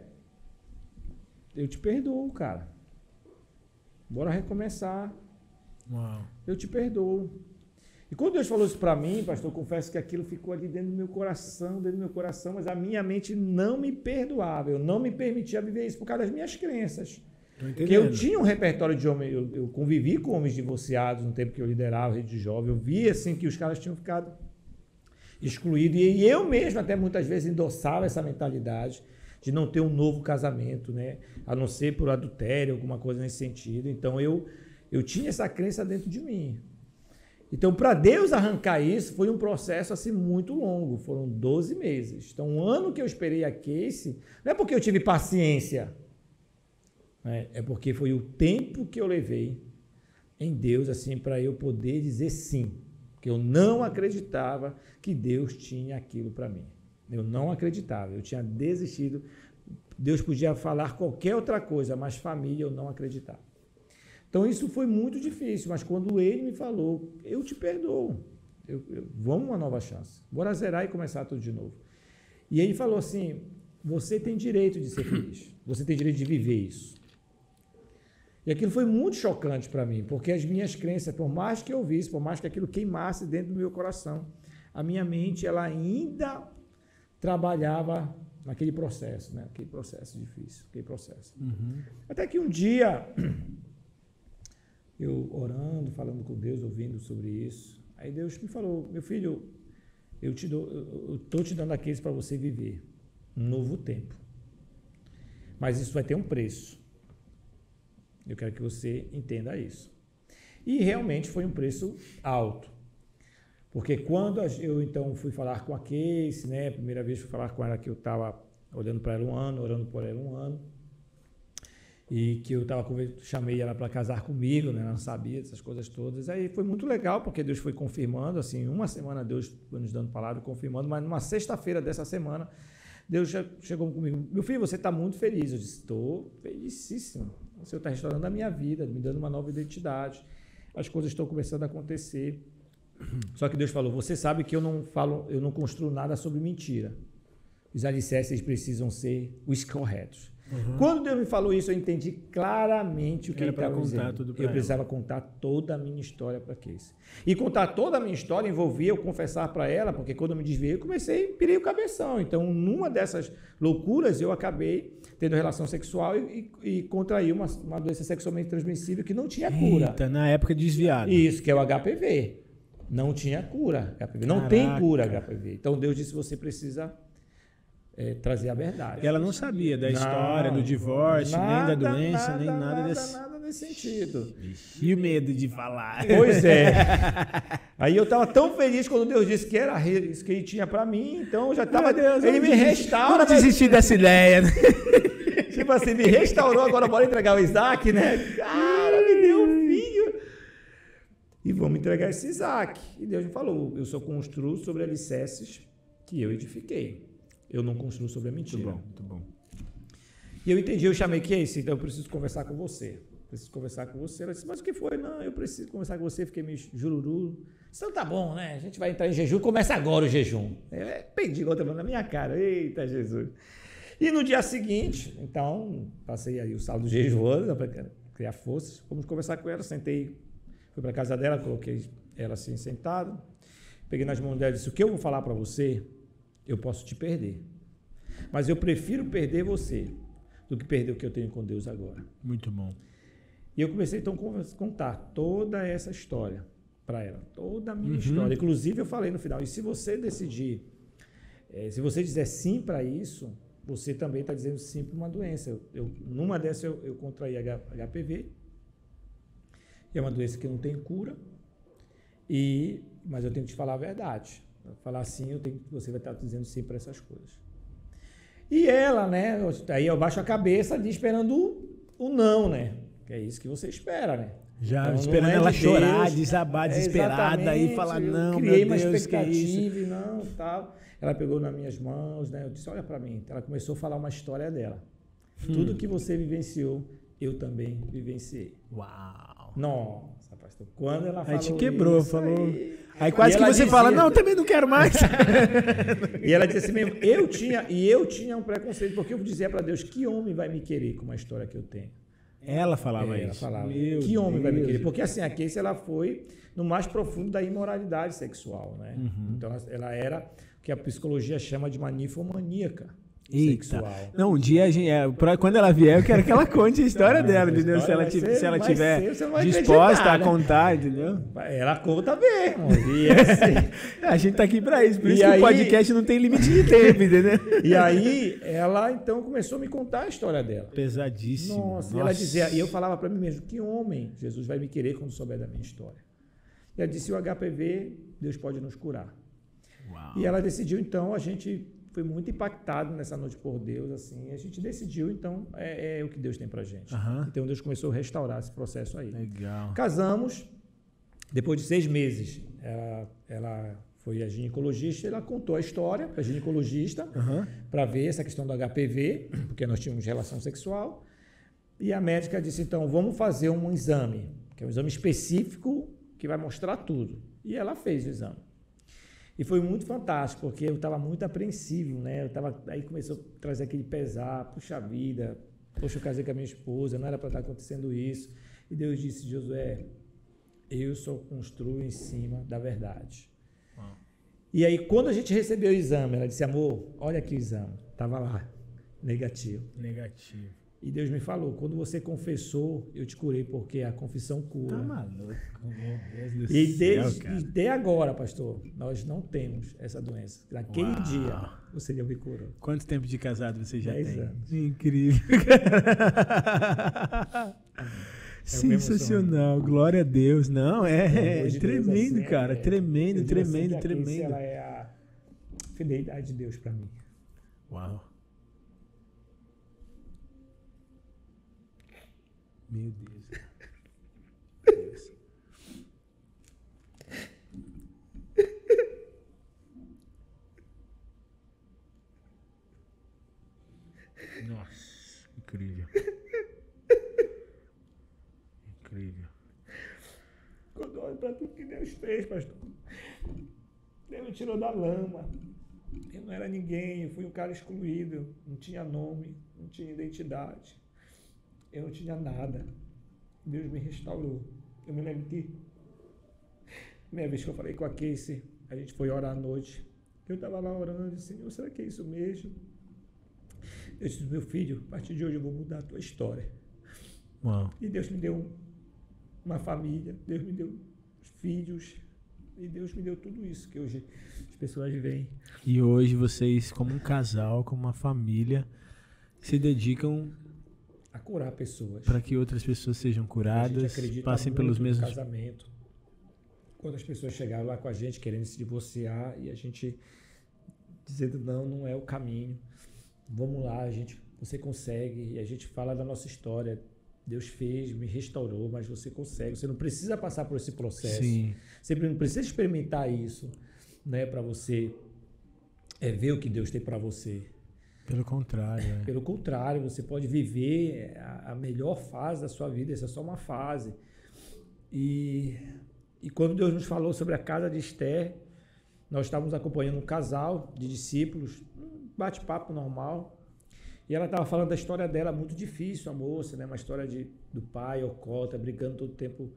eu te perdoo, cara. Bora recomeçar. Uau. Eu te perdoo. E quando Deus falou isso para mim, pastor, eu confesso que aquilo ficou ali dentro do meu coração, mas a minha mente não me perdoava, eu não me permitia viver isso por causa das minhas crenças. Porque eu tinha um repertório de homens, eu convivi com homens divorciados no tempo que eu liderava a rede de jovem, eu via assim que os caras tinham ficado excluídos, e eu mesmo até muitas vezes endossava essa mentalidade de não ter um novo casamento, né? A não ser por adultério, alguma coisa nesse sentido. Então eu tinha essa crença dentro de mim. Então, para Deus arrancar isso, foi um processo assim muito longo, foram 12 meses. Então, um ano que eu esperei a Casey, não é porque eu tive paciência, é porque foi o tempo que eu levei em Deus assim para eu poder dizer sim, porque eu não acreditava que Deus tinha aquilo para mim. Eu não acreditava, eu tinha desistido. Deus podia falar qualquer outra coisa, mas família eu não acreditava. Então, isso foi muito difícil, mas quando ele me falou, eu te perdoo, vamos uma nova chance, bora zerar e começar tudo de novo. E ele falou assim, você tem direito de ser feliz, você tem direito de viver isso. E aquilo foi muito chocante para mim, porque as minhas crenças, por mais que eu visse, por mais que aquilo queimasse dentro do meu coração, a minha mente ela ainda trabalhava naquele processo, né? Aquele processo difícil, aquele processo. Uhum. Até que um dia... eu orando, falando com Deus, ouvindo sobre isso. Aí Deus me falou, meu filho, eu estou te dando aqueles para você viver um novo tempo. Mas isso vai ter um preço. Eu quero que você entenda isso. E realmente foi um preço alto. Porque quando eu então fui falar com a Casey, né, a primeira vez fui falar com ela que eu estava olhando para ela um ano, orando por ela um ano, e que eu chamei ela para casar comigo, né? Ela não sabia dessas coisas todas. Aí foi muito legal, porque Deus foi confirmando, assim, uma semana Deus foi nos dando palavra, confirmando, mas numa sexta-feira dessa semana, Deus chegou comigo, meu filho, você está muito feliz. Eu disse, estou felicíssimo. O Senhor está restaurando a minha vida, me dando uma nova identidade. As coisas estão começando a acontecer. Só que Deus falou, você sabe que eu não construo nada sobre mentira. Os alicerces precisam ser os corretos. Uhum. Quando Deus me falou isso, eu entendi claramente o que ele estava dizendo. Eu precisava contar toda a minha história para Casey. E contar toda a minha história envolvia eu confessar para ela, porque quando eu me desviei, eu pirei o cabeção. Então, numa dessas loucuras, eu acabei tendo relação sexual e contraí uma doença sexualmente transmissível que não tinha cura. Eita, na época desviada. Isso, que é o HPV. Não tinha cura HPV. Não tem cura HPV. Então, Deus disse, você precisa... trazer a verdade. E ela não sabia da história, do divórcio, nem da doença, nem nada desse. Nada nesse sentido. E o medo de falar. Pois é. Aí eu estava tão feliz quando Deus disse que era isso que ele tinha para mim, então eu já estava... Ele me restaura. Vamos desistir dessa ideia, né? Tipo assim, me restaurou, agora bora entregar o Isaac, né? Cara, me deu um filho. E vamos entregar esse Isaac. E Deus me falou, eu só construo sobre alicerces que eu edifiquei. Eu não construo sobre a mentira. Muito bom. E eu entendi, eu chamei que é isso, então eu preciso conversar com você. Preciso conversar com você. Ela disse, mas o que foi? Não, eu preciso conversar com você, fiquei meio jururu. Então tá bom, né? A gente vai entrar em jejum, começa agora o jejum. Pendi outra mão na minha cara, eita Jesus. E no dia seguinte, então, passei aí o saldo jejuoso para criar forças, fomos conversar com ela, sentei, fui para casa dela, coloquei ela assim sentada, peguei nas mãos dela e disse, o que eu vou falar para você, eu posso te perder, mas eu prefiro perder você do que perder o que eu tenho com Deus agora. Muito bom. E eu comecei então a contar toda essa história para ela, toda a minha história. Inclusive eu falei no final, e se você decidir, se você dizer sim para isso, você também está dizendo sim para uma doença. Numa dessas eu contraí HPV, é uma doença que não tem cura, mas eu tenho que te falar a verdade. Para falar sim, você vai estar dizendo sim para essas coisas. E ela, né, aí eu baixo a cabeça ali esperando o não, né? Que é isso que você espera, né? Já então, esperando ela chorar, desabar, desesperada e falar, não, criei meu Deus, uma expectativa que é e não, tal. Ela pegou nas minhas mãos, né? Eu disse, olha para mim. Ela começou a falar uma história dela. Tudo que você vivenciou, eu também vivenciei. Uau! Nossa, pastor. Quando ela falou aí te quebrou, isso, falou. Aí quase que você dizia, fala, não, também não quero mais. E ela disse assim mesmo, eu tinha um preconceito, porque eu dizia para Deus, que homem vai me querer com uma história que eu tenho? Ela falava isso. Ela falava, Meu que homem Deus. vai me querer? Porque assim, a Casey, ela foi no mais profundo da imoralidade sexual, né? Então, ela era o que a psicologia chama de uma ninfomaníaca sexual. Não, um dia, quando ela vier, eu quero que ela conte a história dela, entendeu? Se ela tiver disposta a contar, entendeu? Ela conta mesmo. E assim, a gente tá aqui para isso, por isso que o podcast não tem limite de tempo, entendeu? E aí, ela então começou a me contar a história dela. Pesadíssimo. Nossa. E ela dizia, e eu falava para mim mesmo, que homem Jesus vai me querer quando souber da minha história? E ela disse, o HPV, Deus pode nos curar. Uau. E ela decidiu, então, a gente foi muito impactado nessa noite por Deus, assim, a gente decidiu, então, é o que Deus tem pra gente. Então, Deus começou a restaurar esse processo aí. Legal. Casamos, depois de 6 meses, ela foi a ginecologista, ela contou a história para a ginecologista, para ver essa questão do HPV, porque nós tínhamos relação sexual, e a médica disse, então, vamos fazer um exame, que é um exame específico que vai mostrar tudo. E ela fez o exame. E foi muito fantástico, porque eu estava muito apreensivo, né? Aí começou a trazer aquele pesar, puxa vida, poxa, eu casei com a minha esposa, não era para estar acontecendo isso. E Deus disse, Josué, eu só construo em cima da verdade. E aí, quando a gente recebeu o exame, ela disse, amor, olha aqui o exame. Estava lá, negativo. E Deus me falou, quando você confessou, eu te curei, porque a confissão cura. Tá maluco, meu Deus do E céu, cara. desde agora, pastor, nós não temos essa doença. Naquele dia, o Senhor me curou. Quanto tempo de casado você já 10 tem? anos. Incrível. Sensacional, glória a Deus. Não, é de tremendo, Deus, assim, cara. Tremendo. Ela é a fidelidade de Deus para mim. Uau. Meu Deus. Nossa, incrível. Incrível. Quando eu olho para tudo que Deus fez, pastor, Deus me tirou da lama. Eu não era ninguém, eu fui um cara excluído, não tinha nome, não tinha identidade. Eu não tinha nada. Deus me restaurou. Eu me lembro que, primeira vez que eu falei com a Casey, a gente foi orar à noite. Eu estava lá orando e disse, Senhor, será que é isso mesmo? Eu disse, meu filho, a partir de hoje eu vou mudar a tua história. Uau. E Deus me deu uma família, Deus me deu filhos, e Deus me deu tudo isso que hoje as pessoas veem. E hoje vocês, como um casal, como uma família, se dedicam a curar pessoas. Para que outras pessoas sejam curadas, passem pelos mesmos... casamento. Quando as pessoas chegaram lá com a gente querendo se divorciar e a gente dizendo não é o caminho, vamos lá, você consegue, e a gente fala da nossa história. Deus fez, me restaurou, mas você consegue. Você não precisa passar por esse processo. Sim. Você não precisa experimentar isso, né, para você ver o que Deus tem para você. Pelo contrário. Pelo contrário, você pode viver a melhor fase da sua vida. Essa é só uma fase. E quando Deus nos falou sobre a casa de Esther, nós estávamos acompanhando um casal de discípulos, um bate-papo normal. E ela estava falando da história dela, muito difícil, a moça, né? Uma história do pai, alcoólatra, brigando todo o tempo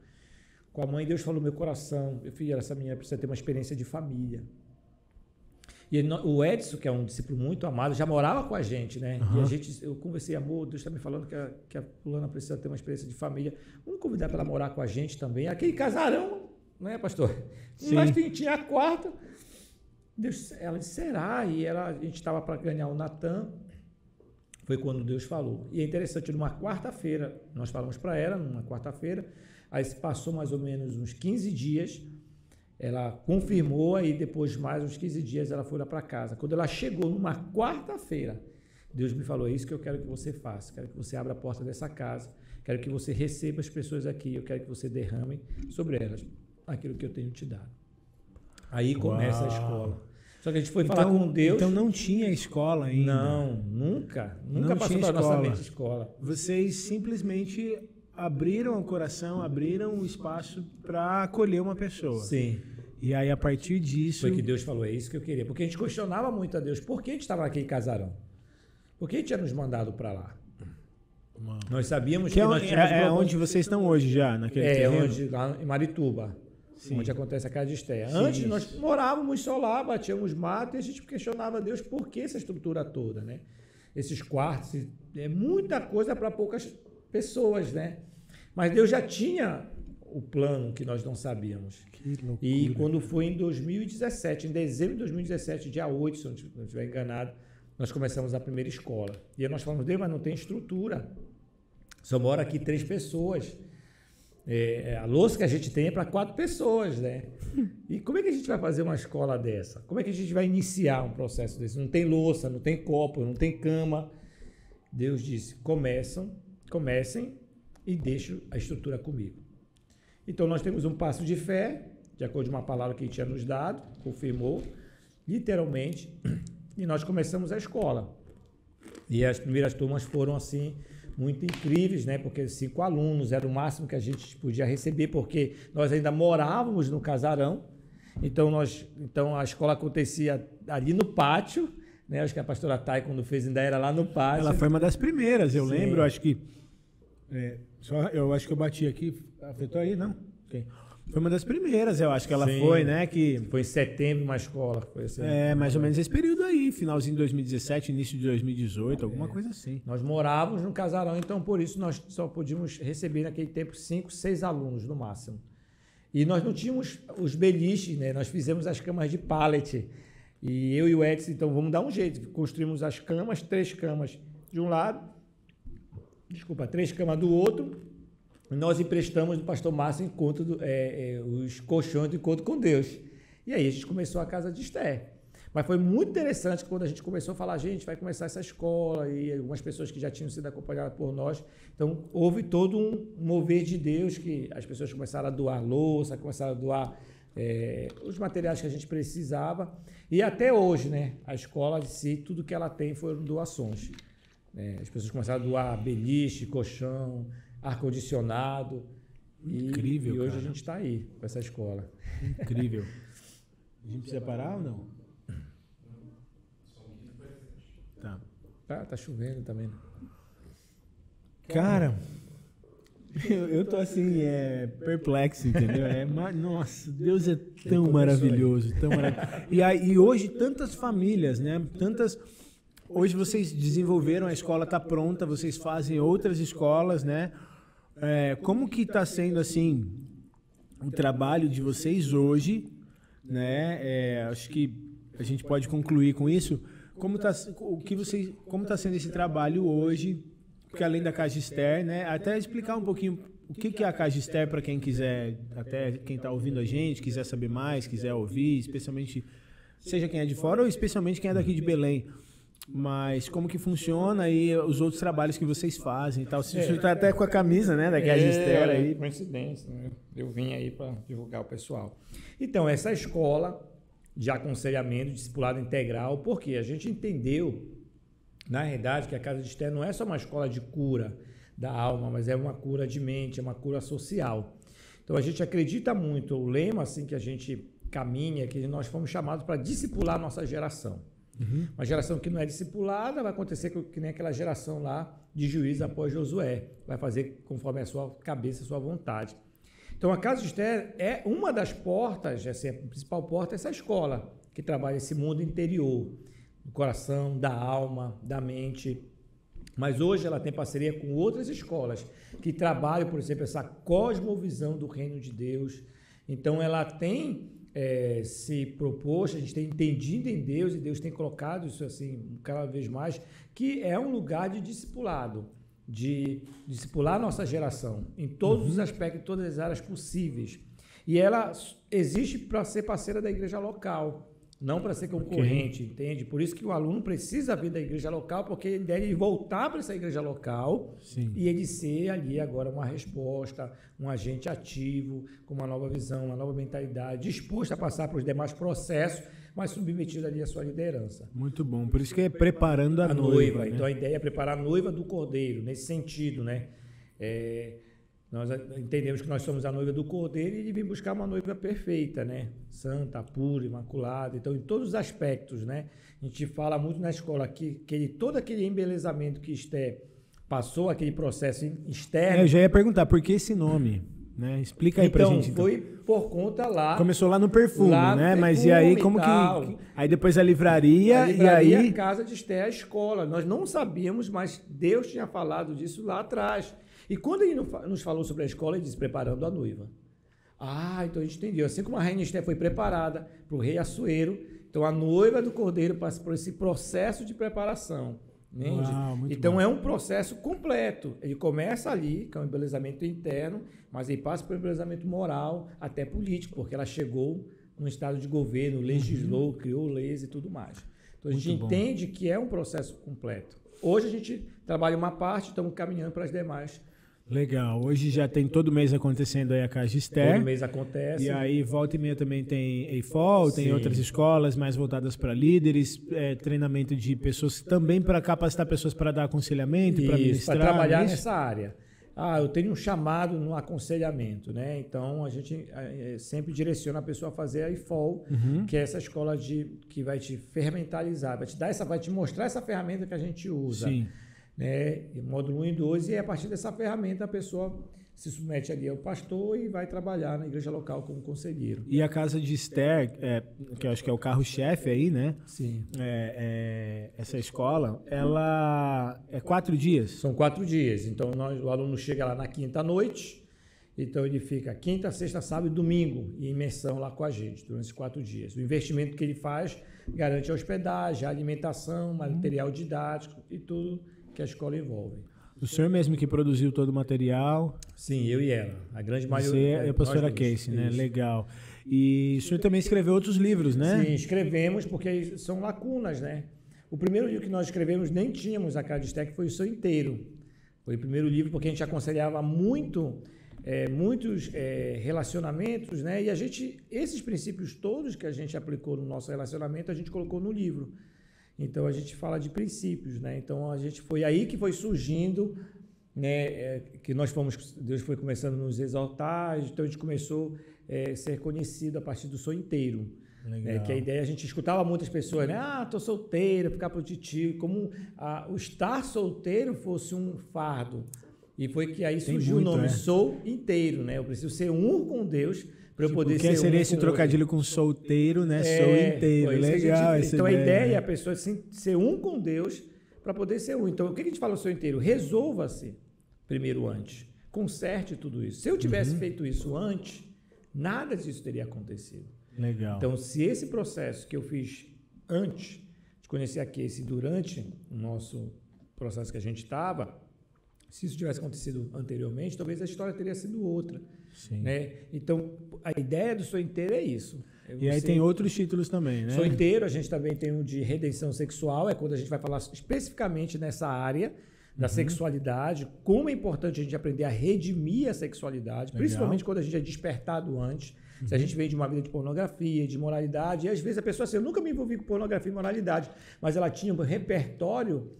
com a mãe. Deus falou no meu coração, meu filho, essa menina precisa ter uma experiência de família. E o Edson, que é um discípulo muito amado, já morava com a gente, né? Uhum. E eu conversei, amor, Deus está me falando que a fulana precisa ter uma experiência de família. Vamos convidar para ela morar com a gente também. Aquele casarão, né, pastor? Sim. Mas tinha a quarta. Ela disse, será? E a gente estava para ganhar o Natan. Foi quando Deus falou. E é interessante, numa quarta-feira, nós falamos para ela, numa quarta-feira, aí se passou mais ou menos uns 15 dias, ela confirmou, aí depois mais uns 15 dias ela foi lá para casa. Quando ela chegou numa quarta-feira, Deus me falou, é isso que eu quero que você faça, quero que você abra a porta dessa casa, quero que você receba as pessoas aqui, eu quero que você derrame sobre elas aquilo que eu tenho te dado. Aí começa a escola. Só que a gente foi falar com Deus. Então não tinha escola ainda? Não, nunca Não passou tinha pela nossa mente escola. Vocês simplesmente abriram o coração, abriram o espaço para acolher uma pessoa. Sim. E aí, a partir disso... Foi que Deus falou, é isso que eu queria. Porque a gente questionava muito a Deus. Por que a gente estava naquele casarão? Por que a gente tinha nos mandado para lá? Nós sabíamos que nós tínhamos... É onde vocês estão hoje já, naquele terreno? Lá em Marituba. Sim. Onde acontece a casa de Esther. Antes nós morávamos só lá, batíamos mato e a gente questionava a Deus por que essa estrutura toda, né? Esses quartos, é muita coisa para poucas pessoas, né? Mas Deus já tinha o plano que nós não sabíamos. Que loucura. E quando foi em 2017, em dezembro de 2017, dia 8, se eu não estiver enganado, nós começamos a primeira escola. E aí nós falamos, Deus, mas não tem estrutura. Só mora aqui 3 pessoas. A louça que a gente tem é para 4 pessoas, né? E como é que a gente vai fazer uma escola dessa? Como é que a gente vai iniciar um processo desse? Não tem louça, não tem copo, não tem cama. Deus disse, comecem e deixem a estrutura comigo. Então nós temos um passo de fé, de acordo com uma palavra que ele tinha nos dado, confirmou, literalmente, e nós começamos a escola. E as primeiras turmas foram assim... muito incríveis, né? Porque 5 alunos era o máximo que a gente podia receber, porque nós ainda morávamos no casarão, então a escola acontecia ali no pátio, né? Acho que a pastora Thay, quando fez, ainda era lá no pátio. Ela foi uma das primeiras, eu lembro, acho que... eu acho que eu bati aqui, afetou aí, não? Okay. Foi uma das primeiras, eu acho que ela foi, né? Foi em setembro uma escola. Foi assim, mais ou menos esse período aí, finalzinho de 2017, início de 2018, alguma coisa assim. Nós morávamos no casarão, então por isso nós só podíamos receber naquele tempo 5, 6 alunos no máximo. E nós não tínhamos os beliches, né? Nós fizemos as camas de pallet. E eu e o Edson, então vamos dar um jeito. Construímos as camas, 3 camas de um lado, 3 camas do outro. Nós emprestamos do pastor Márcio os colchões do encontro com Deus. E aí a gente começou a casa de Esther. Mas foi muito interessante quando a gente começou a falar, gente, vai começar essa escola, e algumas pessoas que já tinham sido acompanhadas por nós. Então, houve todo um mover de Deus, que as pessoas começaram a doar louça, começaram a doar os materiais que a gente precisava. E até hoje, né, a escola de si, tudo que ela tem foram doações. As pessoas começaram a doar beliche, colchão, ar-condicionado. Incrível, e hoje cara. A gente está aí com essa escola. Incrível. A gente precisa parar ou não? Tá chovendo também. Cara, eu tô assim, perplexo, entendeu? Nossa, Deus é tão maravilhoso, tão maravilhoso. E hoje tantas famílias, né? Hoje vocês desenvolveram, a escola está pronta, vocês fazem outras escolas, né? Como que está sendo assim o trabalho de vocês hoje, né? Acho que a gente pode concluir com isso. Como está sendo esse trabalho hoje porque além da Cagister, né, até explicar um pouquinho o que é a Cagister para quem quiser, até quem está ouvindo a gente, quiser saber mais, quiser ouvir, especialmente, seja quem é de fora ou especialmente quem é daqui de Belém. Mas como que funciona e os outros trabalhos que vocês fazem e tal. Você está até com a camisa, né, da Cagister aí. Coincidência, né? Eu vim aí para divulgar o pessoal. Então, essa escola de aconselhamento, discipulado integral, porque a gente entendeu, na realidade, que a Casa de Esther não é só uma escola de cura da alma, mas é uma cura de mente, é uma cura social. Então, a gente acredita muito, o lema assim que a gente caminha, que nós fomos chamados para discipular a nossa geração. Uma geração que não é discipulada vai acontecer que nem aquela geração lá de juízes após Josué. Vai fazer conforme a sua cabeça, a sua vontade. Então, a Casa de Esther é uma das portas, essa é a principal porta, essa escola que trabalha esse mundo interior, do coração, da alma, da mente. Mas hoje ela tem parceria com outras escolas que trabalham, por exemplo, essa cosmovisão do reino de Deus. Então, ela tem se proposto, a gente tem entendido em Deus e Deus tem colocado isso assim cada vez mais, que é um lugar de discipulado, de discipular a nossa geração em todos os aspectos, em todas as áreas possíveis. E ela existe para ser parceira da igreja local, não para ser concorrente, entende? Por isso que o aluno precisa vir da igreja local, porque ele deve voltar para essa igreja local. Sim. E ele ser ali agora uma resposta, um agente ativo, com uma nova visão, uma nova mentalidade, disposto a passar para os demais processos, mas submetido ali à sua liderança. Muito bom. Por isso que é preparando a noiva. Né? Então a ideia é preparar a noiva do Cordeiro, nesse sentido, né? Nós entendemos que nós somos a noiva do Cordeiro e vim buscar uma noiva perfeita, né? Santa, pura, imaculada. Então, em todos os aspectos, né? A gente fala muito na escola que todo aquele embelezamento que Esther passou, aquele processo externo... Eu já ia perguntar, por que esse nome? Né? Explica aí pra gente. Então, foi por conta lá... Começou lá no perfume, né? Mas e aí, como que... Aí depois a livraria, e aí... a Casa de Esther, a escola. Nós não sabíamos, mas Deus tinha falado disso lá atrás. E quando ele nos falou sobre a escola, ele disse, preparando a noiva. Então a gente entendeu. Assim como a rainha Esther foi preparada para o rei Assuero, então a noiva do Cordeiro passa por esse processo de preparação. Entende? Então bom. É um processo completo. Ele começa ali, que é um embelezamento interno, mas ele passa por um embelezamento moral, até político, porque ela chegou num estado de governo, legislou, criou leis e tudo mais. Então a gente entende que é um processo completo. Hoje a gente trabalha uma parte, estamos caminhando para as demais. Legal. Hoje já tem todo mês acontecendo aí a Cagister. Todo mês acontece. E aí, volta e meia também tem EIFOL, tem outras escolas mais voltadas para líderes, treinamento de pessoas, também para capacitar pessoas para dar aconselhamento, para ministrar. Para trabalhar nessa área. Eu tenho um chamado no aconselhamento, né? Então, a gente sempre direciona a pessoa a fazer a EIFOL, que é essa escola que vai te ferramentalizar, vai te mostrar essa ferramenta que a gente usa. Sim. Né, módulo 1 e 2, e a partir dessa ferramenta a pessoa se submete ali ao pastor e vai trabalhar na igreja local como conselheiro. E a Casa de Esther, que eu acho que é o carro-chefe aí, né? Sim. Essa escola, ela é 4 dias? São 4 dias. Então, o aluno chega lá na quinta noite, então ele fica quinta, sexta, sábado e domingo em imersão lá com a gente, durante esses 4 dias. O investimento que ele faz garante a hospedagem, a alimentação, material didático e tudo que a escola envolve. O senhor mesmo que produziu todo o material? Sim, eu e ela. A grande maioria. Você é a pastora Casey, né? Isso. Legal. E o senhor também escreveu outros livros, né? Sim, escrevemos, porque são lacunas, né? O primeiro livro que nós escrevemos nem tínhamos a Casa de Esther, que foi o Seu Inteiro. Foi o primeiro livro porque a gente aconselhava muitos relacionamentos, né? E esses princípios todos que a gente aplicou no nosso relacionamento, a gente colocou no livro. Então, a gente fala de princípios, né? Então, foi aí que foi surgindo, né? Que Deus foi começando a nos exaltar, então a gente começou a ser conhecido a partir do Sou Inteiro. Que a ideia, a gente escutava muitas pessoas, né? Tô solteiro, ficar produtivo, como o estar solteiro fosse um fardo. E foi que aí surgiu o nome, Sou Inteiro, né? Eu preciso ser um com Deus, para eu poder ser seria esse trocadilho com solteiro, né? Sou inteiro. Legal. Então a ideia é a pessoa ser um com Deus para poder ser um. Então o que a gente fala sou inteiro? Resolva-se primeiro antes. Conserte tudo isso. Se eu tivesse feito isso antes, nada disso teria acontecido. Legal. Então se esse processo que eu fiz antes de conhecer a Casey durante o nosso processo que a gente estava, Se isso tivesse acontecido anteriormente, talvez a história teria sido outra. Sim. Né? Então, a ideia do Sou Inteiro é isso. E aí tem outros títulos também, né? Sou Inteiro, a gente também tem um de redenção sexual, é quando a gente vai falar especificamente nessa área da sexualidade, como é importante a gente aprender a redimir a sexualidade, principalmente quando a gente é despertado antes. Se a gente vem de uma vida de pornografia, de moralidade, e às vezes a pessoa assim, eu nunca me envolvi com pornografia e moralidade, mas ela tinha um repertório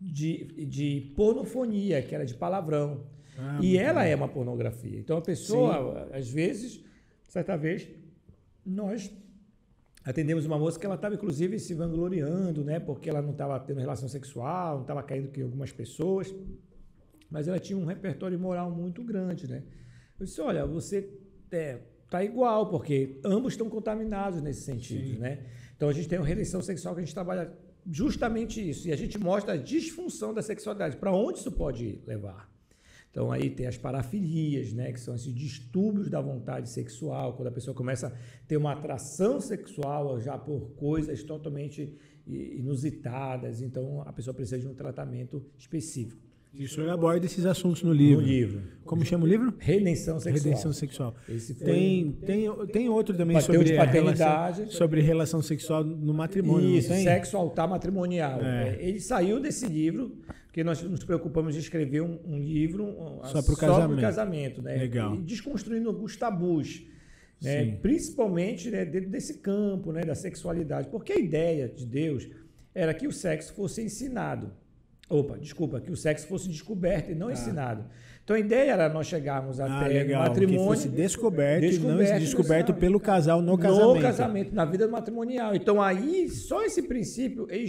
de pornofonia, que era de palavrão. E ela é uma pornografia. Então a pessoa, às vezes, certa vez, nós atendemos uma moça que ela estava, inclusive, se vangloriando, né? Porque ela não estava tendo relação sexual, não estava caindo com algumas pessoas, mas ela tinha um repertório moral muito grande, né? Eu disse, olha, você está igual, porque ambos estão contaminados nesse sentido, né? Então a gente tem uma redenção sexual que a gente trabalha justamente isso, e a gente mostra a disfunção da sexualidade, para onde isso pode levar. Então, aí tem as parafilias, né, que são esses distúrbios da vontade sexual, quando a pessoa começa a ter uma atração sexual já por coisas totalmente inusitadas. Então, a pessoa precisa de um tratamento específico. E o senhor aborda esses assuntos no livro. No livro. Como chama o livro? Redenção Sexual. Redenção Sexual. Esse foi tem outro também sobre paternidade. Sobre relação sexual no matrimônio. Isso, sexo altar matrimonial. Ele saiu desse livro, porque nós nos preocupamos de escrever um livro só para o casamento. Né? Legal. E desconstruindo alguns tabus. Né? Principalmente, né, dentro desse campo, né, da sexualidade. Porque a ideia de Deus era que o sexo fosse ensinado. Que o sexo fosse descoberto e não ensinado. Então a ideia era nós chegarmos até o matrimônio. Que fosse descoberto e não descoberto pelo casal no casamento. No casamento, na vida matrimonial. Então aí, só esse princípio, ele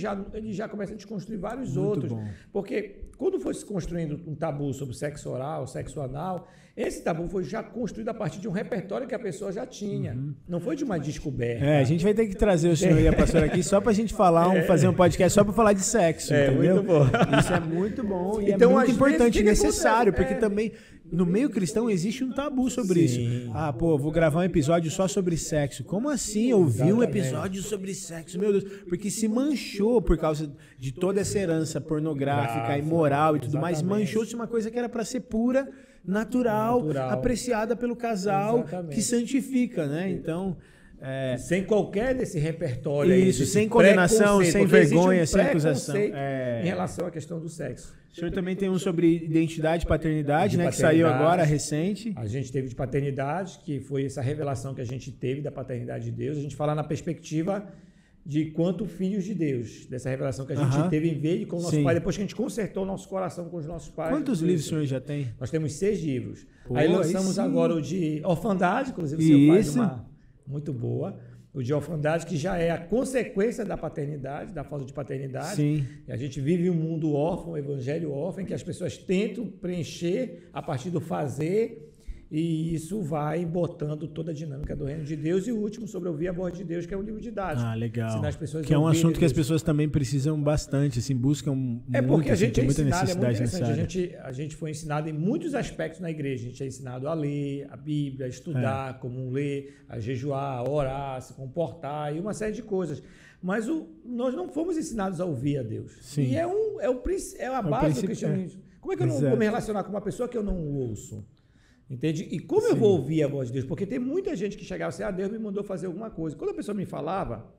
já começa a desconstruir vários outros. Bom. Porque quando foi se construindo um tabu sobre sexo oral, sexo anal, esse tabu foi já construído a partir de um repertório que a pessoa já tinha. Não foi de uma descoberta. A gente vai ter que trazer o senhor e a pastora aqui só para a gente falar, fazer um podcast só para falar de sexo, entendeu? Muito bom. Isso é muito bom e então, é muito importante e necessário, porque também no meio cristão existe um tabu sobre isso. Vou gravar um episódio só sobre sexo. Como assim ouvir um episódio sobre sexo? Meu Deus, porque se manchou por causa de toda essa herança pornográfica, imoral e tudo mais, manchou-se uma coisa que era para ser pura, natural, apreciada pelo casal, que santifica, né? Então, sem qualquer desse repertório. Isso, sem condenação, sem vergonha, sem acusação. Em relação à questão do sexo. O senhor também tem um sobre identidade e paternidade, né? Que saiu agora, recente. A gente teve de paternidade, que foi essa revelação que a gente teve da paternidade de Deus. A gente fala na perspectiva de quanto filhos de Deus, dessa revelação que a gente teve em ver com o nosso pai, depois que a gente consertou o nosso coração com os nossos pais. Quantos livros o senhor já tem? Nós temos 6 livros. Aí lançamos agora o de orfandade, inclusive o senhor faz uma muito boa. O de orfandade, que já é a consequência da paternidade, da falta de paternidade. Sim. E a gente vive um mundo órfão, um evangelho órfão, em que as pessoas tentam preencher a partir do fazer, e isso vai botando toda a dinâmica do reino de Deus. E o último, sobre ouvir a voz de Deus, que é o livro didático. Legal. Que é um assunto que as pessoas também precisam bastante, assim, buscam porque a gente tem muita ensinado, necessidade nessa área. A gente foi ensinado em muitos aspectos na igreja. A gente é ensinado a ler a Bíblia, a estudar, como ler, a jejuar, a orar, a se comportar e uma série de coisas. Mas nós não fomos ensinados a ouvir a Deus. Sim. E é a base do cristianismo. Como é que eu não vou me relacionar com uma pessoa que eu não ouço? Entende? E como eu vou ouvir a voz de Deus? Porque tem muita gente que chegava assim, Deus me mandou fazer alguma coisa. Quando a pessoa me falava,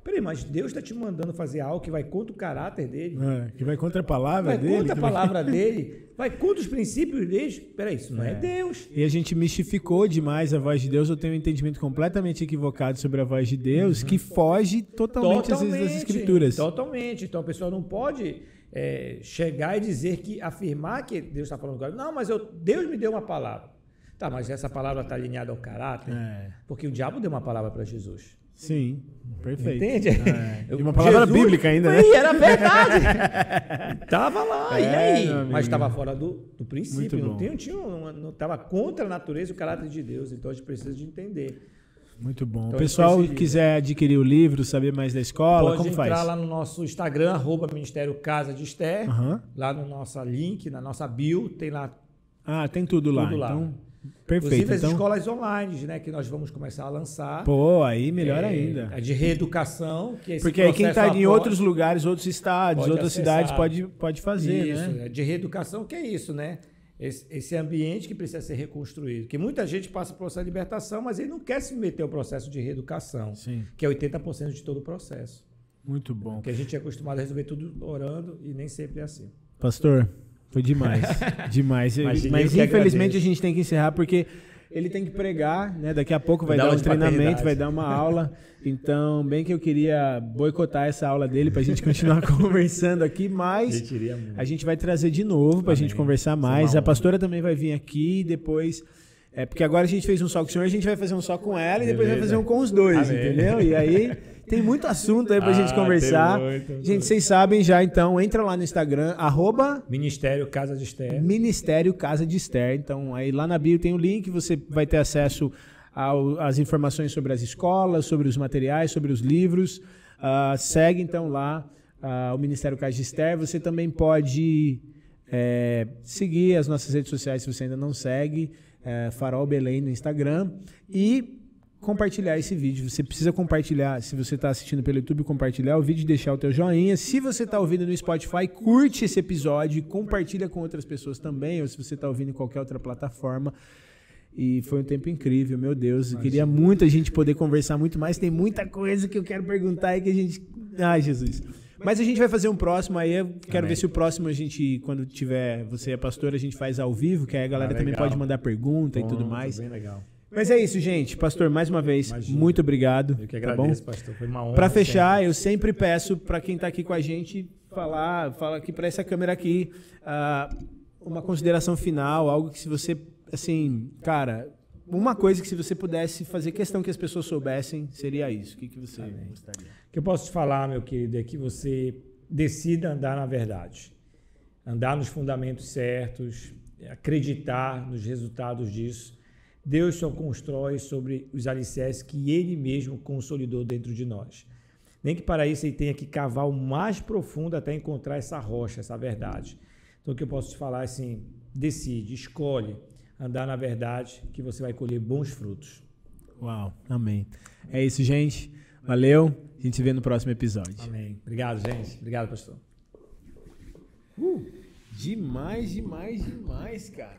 peraí, mas Deus está te mandando fazer algo que vai contra o caráter dele. Que vai contra a palavra dele. Vai contra a palavra dele, vai contra os princípios dele. Peraí, isso não é Deus. E a gente mistificou demais a voz de Deus. Eu tenho um entendimento completamente equivocado sobre a voz de Deus, que foge totalmente às vezes das Escrituras. Totalmente. Então a pessoa não pode chegar e afirmar que Deus está falando agora. Não, mas Deus me deu uma palavra. Tá, mas essa palavra está alinhada ao caráter? Porque o diabo deu uma palavra para Jesus. Sim, perfeito. Entende? E uma palavra bíblica ainda, né? Era verdade. Estava lá, e aí? Mas estava fora do princípio. Não estava contra a natureza e o caráter de Deus. Então a gente precisa de entender. Muito bom. Então, o pessoal quiser adquirir o livro, saber mais da escola, como faz? Pode entrar lá no nosso Instagram, @Ministério Casa de Esther, lá no nosso link, na nossa bio, tem lá. Tem tudo lá. Então, Perfeito. Inclusive as Então, escolas online, né, que nós vamos começar a lançar. pô, aí melhor ainda. A de reeducação, que é esse Porque aí quem está em processo outros lugares, outros estados, pode outras acessar. cidades, pode fazer, isso, né? de reeducação, que é isso, né? Esse ambiente que precisa ser reconstruído. Porque muita gente passa por processo de libertação, mas ele não quer se meter ao processo de reeducação, Sim. que é 80% de todo o processo. Muito bom. Porque a gente é acostumado a resolver tudo orando e nem sempre é assim. Pastor, foi demais. Demais. Imagine, Mas eu que infelizmente agradeço. a gente tem que encerrar porque ele tem que pregar, né? Daqui a pouco vai Dar dar uma um de treinamento, paternidade. vai dar uma aula. Então, bem que eu queria boicotar essa aula dele pra gente continuar conversando aqui, mas a gente vai trazer de novo pra gente conversar mais. A pastora também vai vir aqui e depois... porque agora a gente fez um só com o senhor, a gente vai fazer um só com ela e depois vai fazer um com os dois, Amém. entendeu? E aí tem muito assunto aí pra gente conversar. Gente, vocês sabem já, então, entra lá no Instagram, Ministério Casa de Esther. Ministério Casa de Esther. Então, aí lá na bio tem o link, você vai ter acesso às informações sobre as escolas, sobre os materiais, sobre os livros. Segue, então, lá o Ministério Casa de Esther. Você também pode seguir as nossas redes sociais se você ainda não segue. Farol Belém no Instagram. E compartilhar esse vídeo. Você precisa compartilhar, se você está assistindo pelo YouTube, compartilhar o vídeo e deixar o teu joinha. Se você está ouvindo no Spotify, curte esse episódio e compartilha com outras pessoas também, ou se você está ouvindo em qualquer outra plataforma. E foi um tempo incrível, meu Deus. Eu queria muito a gente poder conversar muito mais. Tem muita coisa que eu quero perguntar e que a gente... Ai, Jesus. Mas a gente vai fazer um próximo aí. Eu quero ver se o próximo a gente, quando tiver você e a pastora, a gente faz ao vivo, que aí a galera também pode mandar pergunta e tudo mais. Bem legal. Mas é isso, gente. Pastor, mais uma vez, muito obrigado. Eu que tá bom? agradeço, pastor. Foi uma honra. Para fechar, eu sempre peço para quem está aqui com a gente fala aqui para essa câmera aqui uma consideração final, algo que se você, assim, cara, uma coisa que se você pudesse fazer questão que as pessoas soubessem, seria isso. O que você gostaria? O que eu posso te falar, meu querido, é que você decida andar na verdade. Andar nos fundamentos certos, acreditar nos resultados disso. Deus só constrói sobre os alicerces que Ele mesmo consolidou dentro de nós. Nem que para isso Ele tenha que cavar o mais profundo até encontrar essa rocha, essa verdade. Então, o que eu posso te falar é assim, decide, escolhe andar na verdade, que você vai colher bons frutos. Uau, amém. É isso, gente. Valeu. A gente se vê no próximo episódio. Amém. Obrigado, gente. Obrigado, pastor. Demais, cara.